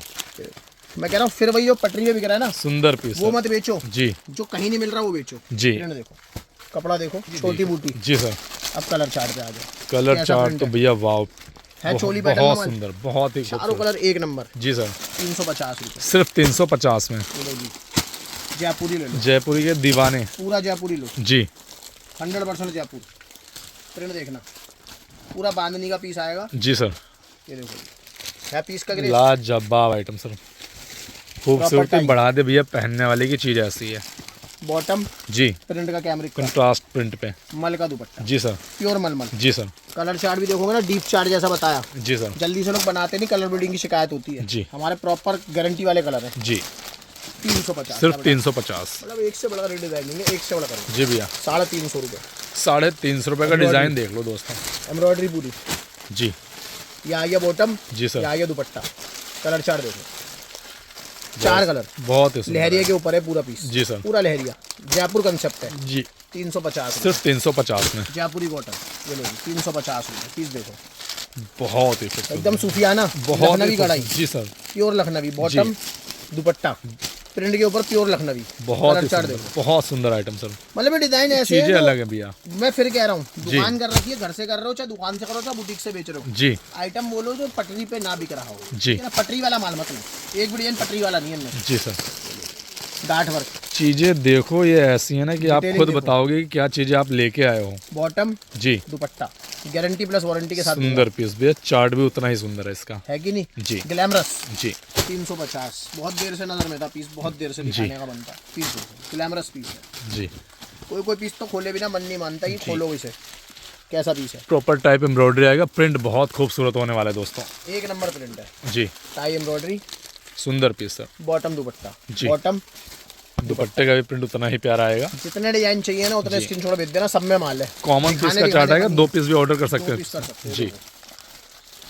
मैं कह रहा हूँ फिर वही जो पटरी पे बिक रहा है ना, सुंदर पीस वो सर। मत बेचो, जी जो कहीं नहीं मिल रहा वो बेचो। जी प्रिंट देखो, कपड़ा देखो, छोटी बूटी। जी सर, अब कलर चार्ट पे आ जाओ, कलर कैसा चार्ट print तो है? भैया वाव, है चोली पैटर्न बहुत में सुंदर, बहुत ही चारों खूबसूरत। कलर एक नंबर। जी सर, 350 रुपये। सिर्फ 350 में। लो जी, जयपुरी ले लो, जयपुरी के दीवाने। पूरा जयपुरी लो, जी 100% जयपुर। प्रिंट देखना, पूरा बांधनी का पीस आएगा। जी सर, ये देखो, है पीस का ग्रेस। लाजवाब आइटम सर, खूबसूरती टाई। बढ़ा दे भैया, पहनने वाले की चीज ऐसी है। बॉटम जी प्रिंट का कैमरिक का, कंट्रास्ट प्रिंट पे। मल का दुपट्टा, जी सर, प्योर मलमल। जी सर, कलर चार्ट भी देखोगे ना, डीप चार्ट जैसा बताया। जी सर, जल्दी से लोग बनाते नहीं, कलर ब्रीडिंग की शिकायत होती है। जी। हमारे प्रॉपर गारंटी वाले कलर है। जी 350 सिर्फ 350। मतलब एक से बढ़कर डिजाइनिंग है, एक से बढ़कर। जी भैया, 350 रुपये। 350 रुपए का डिजाइन देख लो दोस्तों। एम्ब्रॉयडरी पूरी। जी ये आ गया बॉटम, जी ये सर, आ गया दुपट्टा। कलर चार्ट देखो, 4 कलर, बहुत ही सुंदर लहरिया है। के ऊपर है पूरा पीस। जी सर, पूरा लहरिया, जयपुर कंसेप्ट है। जी 350 रुपये। सिर्फ 350 में। जयपुरी कॉटन, ये लो 350 रुपये पीस। देखो बहुत ही खूबसूरत, एकदम सूफियाना, बहुत लखनवी ही कढ़ाई, खूबसूरत। जी sir, pure Lucknowi. Bottom, dupatta, print के ऊपर प्योर लखनवी। बहुत कलर ही चार्ट सुंदर, देखो, बहुत सुंदर आइटम सर। मतलब ये डिजाइन ऐसे है चीजें जो- अलग है भैया। मैं फिर कह रहा हूँ, दुकान कर रखी है, घर से कर रहे हो, चाहे दुकान से करो, चाहे बुटीक से बेच रहे हो, जी आइटम बोलो जो पटरी पे ना बिक रहा हो। जी। ठीक है ना, पटरी वाला माल मत लो, एक भी डिजाइन पटरी वाला नहीं है इनमें। जी सर, गांठ वर्क, चीजें देखो ये ऐसी है ना कि आप डिटेलिंग खुद देखो। बताओगे कि क्या चीजें आप लेके आए हो। बॉटम, जी दुपट्टा, गारंटी प्लस वारंटी के साथ सुंदर पीस भैया, चार्ट भी उतना ही सुंदर है इसका। है कि नहीं। जी ग्लैमरस, जी 350। बहुत देर से नजर में था पीस, बहुत देर से दिखाने का बनता है पीस। देखो ग्लैमरस पीस है, जी, कोई पीस तो खोले बिना मन नहीं मानता कि खोलो इसे। कैसा पीस है, प्रॉपर टाइप एम्ब्रॉयडरी आएगा, प्रिंट बहुत खूबसूरत होने वाला है दोस्तों। एक नंबर प्रिंट है। जी टाई एम्ब्रॉयडरी, सुंदर पीस सर। बॉटम दुपट्टा, जी। बॉटम दुपट्टे का भी प्रिंट उतना ही प्यारा आएगा। जितने डिजाइन चाहिए ना उतने स्क्रीनशॉट भेज देना, सब में माल है। कॉमन पीस का चार्ट आएगा, 2 पीस भी ऑर्डर कर सकते हैं जी।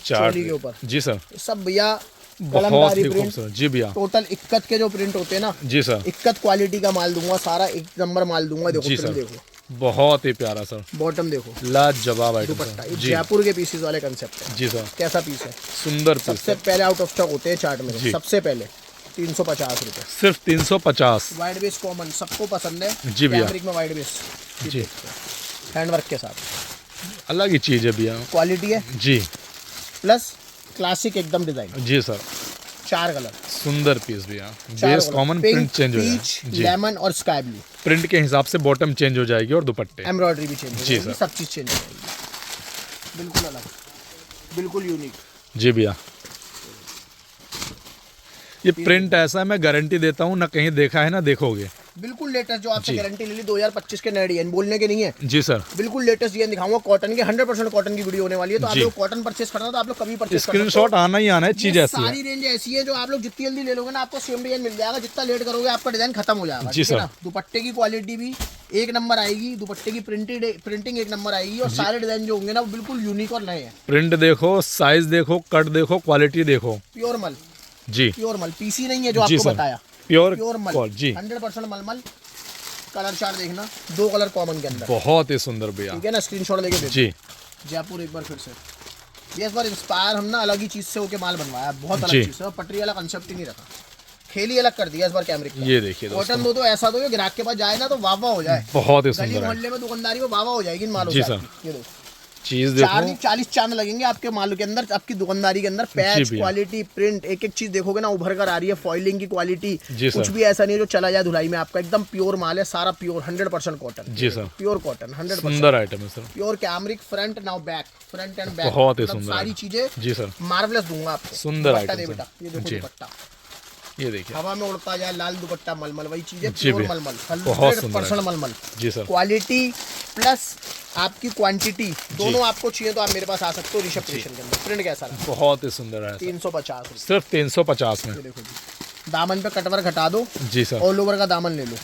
चार्ट के ऊपर जी सर, सब भैया बहुत ही खूबसूरत जी भैया। टोटल इक्कत के जो प्रिंट होते हैं ना जी सर, इक्कत क्वालिटी का माल दूंगा, सारा एक नंबर माल दूंगा। देखो जी प्रिंट सर, देखो बहुत ही प्यारा सर। बॉटम देखो, लाजवाब आइटम दुपट्टा, सर ये जी जयपुर के पीसेस वाले कंसेप्ट है। जी सर, कैसा पीस है, सुंदर पीस सबसे पहले आउट ऑफ स्टॉक होते हैं चार्ट में। जी। सबसे पहले 350 रुपए, सिर्फ 350 वाइट बेस कॉमन सबको पसंद है जी भैया। कैमरिक में वाइट बेस जी, हैंडवर्क के साथ अलग ही चीज है भैया क्वालिटी है, जी प्लस क्लासिक एकदम डिजाइन। जी सर, 4 कलर, सुंदर पीस भैया। बेस कॉमन, प्रिंट चेंज हो पीच, जाएगा जी। लेमन और स्काई ब्लू। प्रिंट के हिसाब से बॉटम चेंज हो जाएगी और दुपट्टे एम्ब्रॉयडरी भी चेंज हो जी जाएगी, सर। सब चीज चेंज हो जाएगी, बिल्कुल अलग, बिल्कुल यूनिक। जी भैया। ये प्रिंट ऐसा है, मैं गारंटी देता हूँ, ना कहीं देखा है ना देखोगे। बिल्कुल लेटेस्ट, जो आपसे जी। गारंटी ले ली 2025 के नए डिजाइन, बोलने के नहीं है, जी सर, बिल्कुल लेटेस्ट डिजाइन दिखाऊंगा कॉटन के। 100% कॉटन की वीडियो होने वाली है, तो आप जी। लोग कॉटन परचेस करना तो आप लोग कभी परचेस कर स्क्रीनशॉट आना ही आना है, चीज ये ऐसी है सारी रेंज ऐसी है जो आप लोग जितनी जल्दी ले लोगे ना आपको सेम डिजाइन मिल जाएगा, जितना लेट करोगे आपका डिजाइन खत्म हो जाएगा। जी ठीक है सर। ना? दुपट्टे की क्वालिटी भी एक नंबर आएगी, दुपट्टे की प्रिंटिंग एक नंबर आएगी, और सारे डिजाइन जो होंगे ना वो बिल्कुल यूनिक और नए हैं। प्रिंट देखो, साइज देखो, कट देखो, क्वालिटी देखो प्योर मल, जी प्योर मल, पीसी नहीं है जो जी आपको सर, बताया, प्योर प्योर मल जी। 100% मलमल। कलर चार्ट देखना, 2 कलर कॉमन के अंदर, बहुत ही सुंदर भैया ठीक है ना? स्क्रीनशॉट लेके भेजो। जी। जयपुर एक बार फिर से, ये इस बार इंस्पायर हम ना अलग ही चीज से होके माल बनवाया, बहुत अलग जी। चीज से, पटरी वाला कंसेप्ट ही नहीं रखा, खेल ही अलग कर दिया इस बार कैमरे का। ये देखिए कॉटन दोस्तों, दो तो ऐसा दो, ग्राहक के पास जाए ना तो वाह वाह हो जाए, बहुत ही गली सुंदर है मोहल्ले में दुकानदारी में वाह वाह हो जाएगी इन मालों जी से सर। आपकी। ये दो चीज 40 चांद लगेंगे आपके माल के अंदर, आपकी दुकानदारी के अंदर। पैच, भैया। क्वालिटी, प्रिंट, एक एक चीज देखोगे ना उभर कर आ रही है। फॉइलिंग की क्वालिटी जी कुछ सर। भी ऐसा नहीं है जो चला जाए धुलाई में, आपका एकदम प्योर माल है, सारा प्योर 100% कॉटन जी सर, प्योर कॉटन 100% सुंदर आइटम है sir, pure cambric, front now back, front end back, बहुत ही सुंदर सारी है। चीजें जी सर, मार्वलेस दूंगा आपको। सुंदर दुपट्टा आइटम दे सर। बेटा, ये देखो जी। दुपट्टा ये देखिए हवा में उड़ता जाए, लाल दुपट्टा मलमल, वही चीजें जी प्योर भैया। मलमल, बहुत सुंदर 100% है। मलमल। जी सर, क्वालिटी प्लस आपकी क्वांटिटी दोनों आपको चाहिए तो आप मेरे पास आ सकते हो ऋषभ क्रिएशन के अंदर। प्रिंट कैसा रहा? बहुत ही सुंदर है सर। 350 रुपये, सिर्फ 350 में ये देखो जी। दामन पे कटवर्क हटा दो, जी सर, ऑल ओवर का दामन ले लो,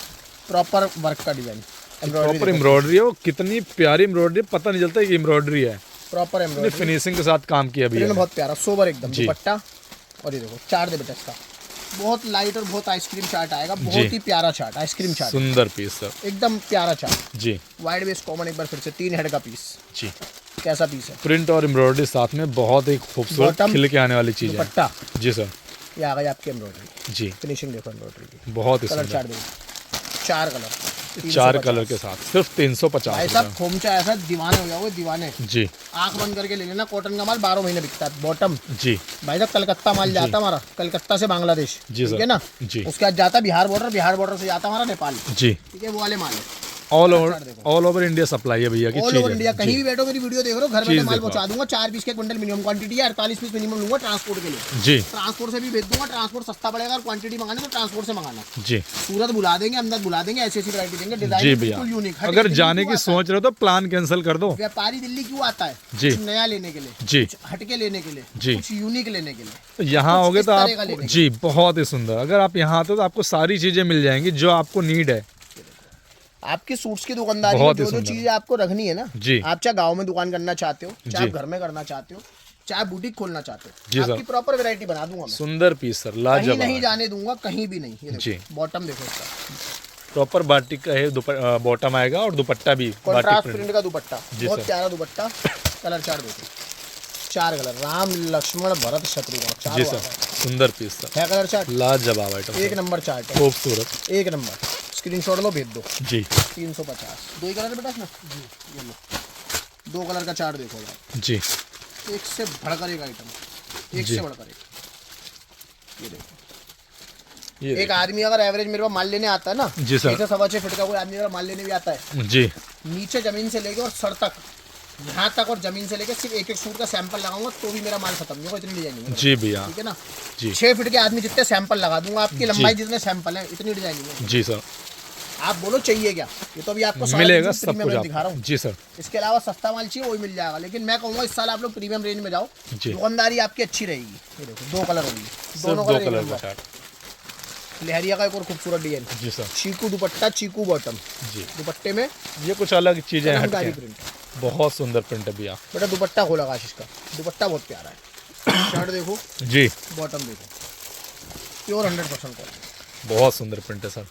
प्रॉपर वर्क का डिजाइन, प्रॉपर एम्ब्रॉयडरी है, वो कितनी प्यारी एम्ब्रॉयडरी, पता नहीं चलता कि एम्ब्रॉयडरी है, प्रॉपर एम्ब्रॉयडरी, फिनिशिंग के साथ काम किया भी प्रिंट है बहुत प्यारा, सोबर एकदम जी। दुपट्टा। और ये देखो चार्ट दे बेटा इसका, बहुत लाइट और बहुत आइसक्रीम चार्ट आएगा, जी। बहुत ही प्यारा चार्ट, आइसक्रीम चार्ट, सुंदर पीस सर एकदम प्यारा चार्ट। जी वाइड बेस कॉमन, एक बार फिर से 3 हेड का पीस, जी। कैसा पीस है? प्रिंट और एम्ब्रॉयडरी साथ में बहुत ही खूबसूरत Bottom, खिल के आने वाली चीज है दुपट्टा, जी सर ये आ गई आपकी एम्ब्रॉयडरी, जी। फिनिशिंग देखो एम्ब्रॉयडरी की। बहुत ही कलर सुंदर, चार्ट देखो, 4 कलर, 4 कलर के साथ सिर्फ भाई 350 साहब रुपये खोमचा ऐसा दीवाने हो जाओगे, दीवाने। जी आंख बंद करके ले लेना, कॉटन का माल 12 महीने बिकता है। बॉटम जी भाई साहब कलकत्ता माल जाता हमारा, कलकत्ता से बांग्लादेश, जी ठीक सर। है ना? जी उसके बाद जाता बिहार बॉर्डर, बिहार बॉर्डर से जाता हमारा नेपाल, जी, ठीक है? वो वाले माल है, ऑल देखो। ओवर इंडिया सप्लाई है भैया की ऑल चीज ओवर है। इंडिया, कहीं जी भी बैठो मेरी वीडियो देख रहे हो, घर चीज़ बैठे माल देखो पहुंचा दूंगा। 4 पीस के क्विंटल मिनिमम क्वांटिटी है, 48 पीस मिनिमम लूंगा ट्रांसपोर्ट के लिए। जी ट्रांसपोर्ट से भी भेज दूंगा, ट्रांसपोर्ट सस्ता पड़ेगा, और क्वांटिटी मंगाना तो ट्रांसपोर्ट से मंगाना। जी सूरत बुला देंगे, अहमदाबाद बुला देंगे, ऐसी ऐसी वैरायटी देंगे, जी डिजाइन भैया, बिल्कुल यूनिक। अगर जाने की सोच रहे हो तो प्लान कैंसिल कर दो। व्यापारी दिल्ली क्यों आता है? जी। कुछ नया लेने के लिए, जी कुछ हटके लेने के लिए, जी। कुछ यूनिक लेने के लिए। तो यहाँ कुछ होगे इस तो तरह का आप लेने जी बहुत ही सुंदर, अगर आप यहाँ आते हो तो आपको सारी चीजें मिल जाएंगी जो आपको नीड है। आपकी सूट्स की दुकानदारी में बहुत ही जो जो सुंदर। चीजें आपको रखनी है ना, जी। आप चाहे गांव में दुकान करना चाहते हो, चाहे जी। आप घर में करना चाहते हो, चाहे बुटीक खोलना चाहते जी हो, सर। आपकी प्रॉपर वैरायटी बना दूंगा मैं, सुंदर पीस सर, कहीं लाजवाब नहीं है। जाने दूंगा, कहीं भी नहीं। ये जी। देखो बॉटम देखो इसका, प्रॉपर बाटिक का है, बॉटम आएगा और दुपट्टा भी बाटिक कॉन्ट्रास्ट प्रिंट। प्रिंट का दुपट्टा, जी बहुत सर। प्यारा दुपट्टा। कलर चार्ट देखो, 4 कलर, राम लक्ष्मण भरत शत्रुघ्न, जी चारों सर, आ गए। सुंदर पीस सर, है कलर चार्ट, लाजवाब आइटम एक सर, नंबर चार्ट है, खूबसूरत एक नंबर। स्क्रीनशॉट लो, भेज दो। जी 350, 2 ही कलर है बेटा इसमें जी, ये लो 2 कलर का चार्ट देखो यार, जी एक से बढ़कर एक आइटम, एक जी। से बढ़कर एक। ये देखो, ये एक आदमी अगर एवरेज मेरे पास माल लेने आता है ना, जी सर। 6 से 6.25 फीट का कोई आदमी अगर माल लेने भी आता है, जी नीचे जमीन से लेके और सर तक, यहाँ तक और जमीन से लेके सिर्फ एक एक सूट का सैंपल लगाऊंगा तो भी मेरा माल खत्म नहीं होगा, इतनी डिजाइन है, जी भैया ठीक है ना? जी 6 फीट के आदमी जितने सैंपल लगा दूंगा, आपकी लंबाई जितने सैंपल है, इतनी डिजाइनिंग है। जी सर, आप बोलो चाहिए क्या, ये तो अभी आपको मिलेगा 3.5 सब प्रीमियम कुछ रेंज दिखा रहा आपको। हूँ। जी सर इसके अलावा सस्ता माल चाहिए वही मिल जाएगा, लेकिन मैं कहूँगा इस साल आप लोग प्रीमियम रेंज में जाओ, जी। दुकानदारी आपकी अच्छी रहेगी। ये देखो 2 कलर होंगे, सिर्फ दोनों 2 कलर एक कलर का नंबर। चार्ट, लहरिया का एक और खूबसूरत डिजाइन, जी सर। चीकू दुपट्टा, चीकू बॉटम, जी, दुपट्टे में ये कुछ अलग चीजें हैं कलमकारी हटके। प्रिंट। बहुत सुंदर प्रिंट है भैया। बेटा दुपट्टा खोला आशीष का, दुपट्टा बहुत प्यारा है। शर्ट देखो, जी, बॉटम देखो, प्योर 100% कॉटन। बहुत सुंदर प्रिंट है सर,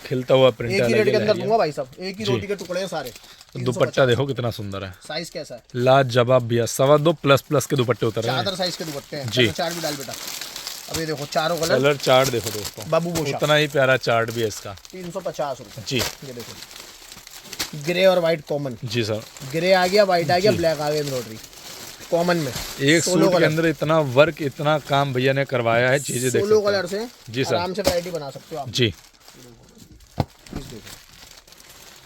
खिलता हुआ प्रिंट एक ही है। रेट के अंदर अलग दूंगा भाई साहब, एक ही जी। रोटी के टुकड़े हैं सारे। दुपट्टा देखो कितना सुंदर है, साइज कैसा है? लाजवाब भैया। 2.25+ के दुपट्टे उतर रहे हैं। चादर साइज के दुपट्टे हैं। जी। चार्ट भी डाल बेटा। अब ये देखो चारों कलर, कलर चार्ट देखो दोस्तों, बाबू गोशा, उतना ही प्यारा चार्ट भी है इसका। 350 रुपये। जी, ये देखो, ग्रे और व्हाइट कॉमन, जी सर। ग्रे आ गया, व्हाइट आ गया, जी। ब्लैक आ गया, एम्ब्रॉयडरी कॉमन में। एक सोलो सूट के कलर। अंदर इतना वर्क, इतना काम भैया ने करवाया है, चीजें देख सोलो सकते कलर हैं। से जी सर। आराम से वैरायटी बना सकते हो आप। जी, इस देखो,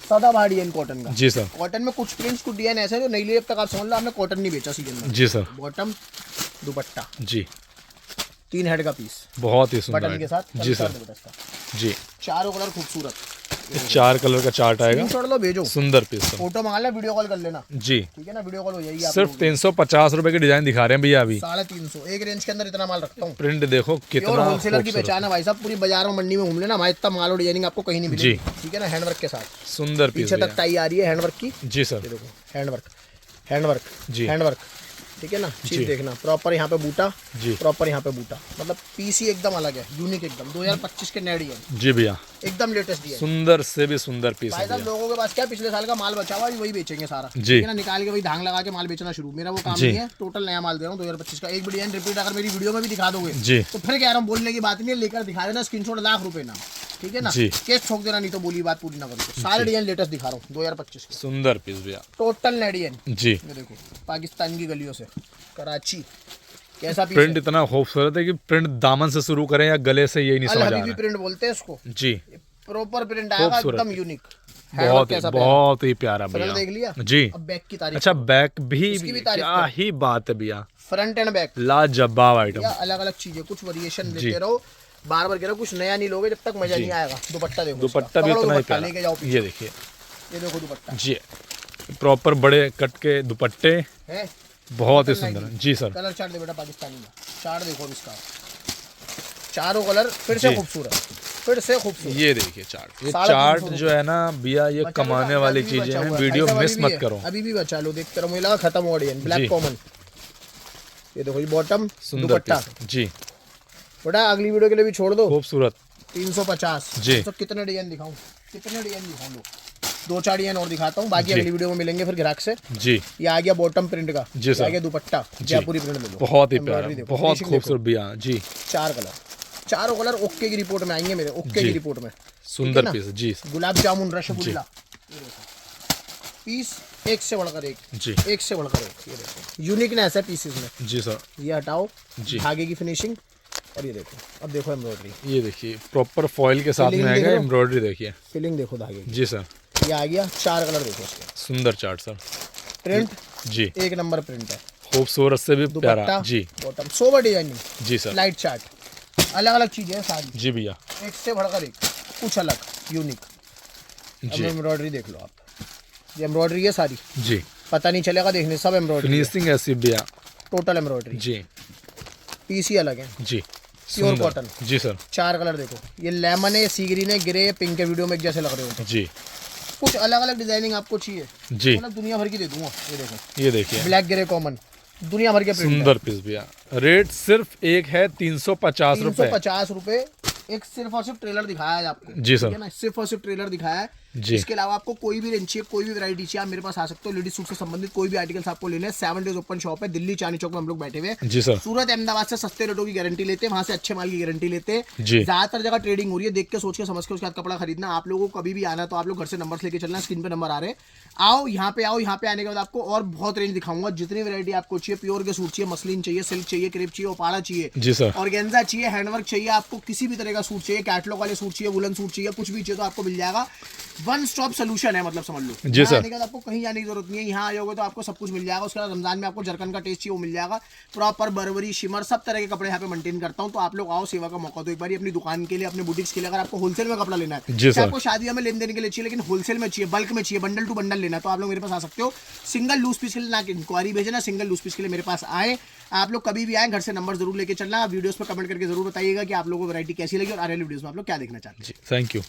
सदाबहार डिजाइन कॉटन का। जी सर। कॉटन में कुछ प्रिंट्स, कुछ डिजाइन ऐसे हैं जो नहीं लिए अब तक। आप समझ लो आपने कॉटन नहीं बेचा सीजन में। जी सर। बॉटम, दुपट्टा, जी, 3 हेड का पीस, बहुत ही सुंदर बटन के है। साथ। जी कलर सर। बेटा इसका। जी, चारों कलर खूबसूरत। 4 कलर का चार्ट आएगा, स्क्रीनशॉट लो, भेजो, सुंदर पीस सर। फोटो मंगा ले, वीडियो कॉल कर लेना, जी, ठीक है ना? वीडियो कॉल हो जाएगी आप सिर्फ 350 रुपए की डिजाइन दिखा रहे हैं भैया अभी। 350, एक रेंज के अंदर इतना माल रखता हूँ। प्रिंट देखो प्योर कितना होलसेलर की खूबसूरत। पहचान है भाई साहब। पूरी बाजार में, मंडी में घूम लेना, हमारे इतना माल और डिजाइनिंग आपको कहीं नहीं मिलेगी। जी। ठीक है ना? हैंडवर्क के साथ सुंदर पीस पीछे तक भैया। टाई आ रही है हैंडवर्क की। जी सर। ये देखो, हैंडवर्क, हैंडवर्क, जी। हैंडवर्क, ठीक है ना? जी। चीज देखना, प्रॉपर यहाँ पे बूटा, जी, प्रॉपर यहाँ पे बूटा, मतलब पीस ही एकदम अलग है, यूनिक एकदम। 2025 के नए डिजाइन, जी भैया, एकदम लेटेस्ट डिजाइन। सुंदर से भी सुंदर पीस भाई है साहब भैया। लोगों के पास क्या पिछले साल का माल बचा हुआ है, वही बेचेंगे सारा। जी। ठीक है ना? निकाल के वही धांग लगा के माल बेचना शुरू। मेरा वो काम जी। नहीं है, टोटल नया माल दे रहा हूँ 2025 का। एक भी डिजाइन रिपीट अगर मेरी वीडियो में भी दिखा दोगे जी, तो फिर कह रहा हूँ, बोलने की बात नहीं है, लेकर दिखा देना, स्क्रीनशॉट ₹1,00,000 ना, ठीक है ना? जी। केस ठोक देना, नहीं तो बोली बात पूरी ना करो। सारे डिजाइन लेटेस्ट दिखा रहा हूँ 2025 के, सुंदर पीस भैया। टोटल नए डिजाइन। जी, ये देखो, पाकिस्तान की गलियों से, कराची, कैसा पीस प्रिंट है? इतना खूबसूरत है कि प्रिंट दामन से शुरू करें या गले से, यही नहीं अल समझ आ हबीबी रहा प्रिंट बोलते हैं इसको। है। जी, प्रॉपर प्रिंट आएगा, खूबसूरत। एकदम यूनिक। बहुत ही प्यारा फ्रंट भैया। देख लिया? जी। अब बैक की तारीफ। अच्छा, बैक भी, इसकी भी तारीफ क्या करो। ही बात है भैया, फ्रंट एंड बैक, लाजवाब आइटम। या अलग अलग चीजें, कुछ वेरिएशन जी। लेते रहो। बार बार कह रहा हूं, कुछ नया नहीं लोगे जब तक मजा जी। नहीं आएगा। दुपट्टा देखो, दुपट्टा भी इसका। उतना ही दुपट्टा लेके जाओ प्यारा। पीछे। ये देखिए, ये देखो दुपट्टा जी, प्रॉपर बड़े कट के दुपट्टे, है, बहुत ही सुंदर है। जी सर। कलर चार्ट दे बेटा पाकिस्तानी में। चार्ट देखो अब इसका, चारों कलर फिर से जी। खूबसूरत, फिर से खूबसूरत। ये देखिए चार्ट, ये 350 चार्ट जो है ना भैया, ये बचा कमाने लो, वाली अभी भी चीजें बचा हैं। हुआ है। वीडियो भाई साहब, मिस अभी मत भी है, करो। अभी भी बचा लो, देखते रहो। मुझे लगा खत्म हुआ डिजाइन। जी। ब्लैक कॉमन, ये देखो, ये बॉटम, सुंदर दुपट्टा। पीस। जी, बेटा अगली वीडियो के लिए भी छोड़ दो। खूबसूरत। 350। जी। तो कितने डिजाइन दिखाऊं, कितने डिजाइन दिखाऊं? लो, 4-4 डिजाइन और दिखाता हूँ, बाकी जी। अगली वीडियो में मिलेंगे फिर ग्राहक से। जी, ये आ गया बॉटम प्रिंट का, जी ये सर। आ गया दुपट्टा, जयपुरी प्रिंट ले लो। बहुत ही प्यारा, एम्ब्रॉयडरी देखो, बहुत finishing खूबसूरत भैया। जी, देखो। 4 कलर, चारों कलर ओके की रिपोर्ट में आएंगे मेरे, ओके जी। की रिपोर्ट में। सुंदर ना? पीस। जी, गुलाब जामुन, रसगुल्ला, ये देखो। पीस एक से बढ़कर एक, जी, एक से बढ़कर एक। ये देखो, यूनिकनेस है पीसेस में। जी सर। ये हटाओ, जी। धागे की फिनिशिंग, और ये देखो, अब देखो एम्ब्रॉयडरी, ये देखिए, प्रॉपर फॉइल के साथ Filling में देख आएगा। रहे हो? एम्ब्रॉयडरी देखिए। फिलिंग देखो धागे की। जी सर। ये आ गया, 4 कलर देखो इसके। सुंदर चार्ट सर। प्रिंट जी, एक नंबर प्रिंट है। खूबसूरत से भी प्यारा। दुपट्टा, जी, बॉटम, सोबर डिजाइनिंग, जी सर। लाइट चार्ट, अलग अलग चीजें हैं सारी, जी भैया। एक से बढ़कर एक, कुछ अलग, यूनिक। अब जी, एम्ब्रॉयडरी देख लो आप, ये एम्ब्रॉयडरी है सारी, जी, पता नहीं चलेगा देखने से, सब एम्ब्रॉयडरी, फिनिशिंग ऐसी भैया। Total embroidery. जी, पीस ही अलग है, जी, प्योर सुंदर। कॉटन। जी सर। 4 कलर देखो, ये लेमन है, सी ग्रीन है, ग्रे है, पिंक है, वीडियो में एक जैसे लग रहे हो। जी, कुछ अलग अलग डिजाइनिंग आपको चाहिए, जी, मतलब दुनिया भर की दे दूंगा। ये देखो, ये देखिए, ब्लैक ग्रे कॉमन, दुनिया भर के प्रिंट है। सुंदर पीस भैया। रेट सिर्फ एक है 350 रुपए। 350 रुपए। एक सिर्फ और सिर्फ ट्रेलर दिखाया है आपको, जी सर। ठीक है ना? सिर्फ और सिर्फ ट्रेलर दिखाया है। जी। इसके अलावा आपको कोई भी रेंज चाहिए, कोई भी वैरायटी चाहिए, आप मेरे पास आ सकते हो। लेडीज सूट से संबंधित कोई भी आर्टिकल्स आपको लेने हैं। 7 डेज ओपन शॉप है, दिल्ली चांदनी चौक में हम लोग बैठे हुए हैं। जी सर। सूरत अहमदाबाद से सस्ते रेटों की गारंटी लेते हैं, वहां से अच्छे माल की गारंटी लेते हैं। जी। ज्यादातर जगह ट्रेडिंग हो रही है, देख के सोच के समझ के उसके बाद कपड़ा खरीदना। आप लोगों को कभी भी आना तो आप लोग घर से नंबर लेके चलना, स्क्रीन पे नंबर आ रहे हैं। आओ यहाँ पे, आओ यहाँ पे आने के बाद आपको और बहुत रेंज दिखाऊंगा। जितनी वैरायटी आपको चाहिए, प्योर के सूट चाहिए, मसलिन चाहिए, सिल्क चाहिए, क्रेप चाहिए, ओपाड़ा चाहिए, जी सर। ऑर्गेन्जा चाहिए, हैंडवर्क चाहिए, आपको किसी भी तरह का सूट चाहिए, कैटलॉग वाले सूट चाहिए, वुलन सूट चाहिए, कुछ भी चाहिए तो आपको मिल जाएगा। वन स्टॉप सोल्यूशन है, मतलब समझ लो। जी यहाँ सर। आने के बाद आपको कहीं जाने की जरूरत नहीं है, यहाँ आ जाओगे तो आपको सब कुछ मिल जाएगा। उसके बाद रमजान में आपको जरकन का टेस्ट चाहिए वो मिल जाएगा। प्रॉपर बर्बरी, शिमर, सब तरह के कपड़े यहाँ पे मेंटेन करता हूँ। तो आप लोग आओ, सेवा का मौका दो एक बार अपनी दुकान के लिए, अपने बुटीक्स के लिए। अगर आपको होलसेल में कपड़ा लेना है, जी सर। आपको शादियों में लेन देन के लिए चाहिए लेकिन होलसेल में चाहिए, बल्क में चाहिए, बंडल टू बंडल लेना, तो आप लोग मेरे पास आ सकते हो। सिंगल लूज पीस के लिए ना इंक्वायरी भेजना, सिंगल लूज पीस के लिए मेरे पास आए। आप लोग कभी भी आए, घर से नंबर जरूर लेके चलना। वीडियोस पे कमेंट करके जरूर बताइएगा कि आप लोगों को वैरायटी कैसी लगी और आने वाली वीडियोस में आप लोग क्या देखना चाहते हैं। जी थैंक यू।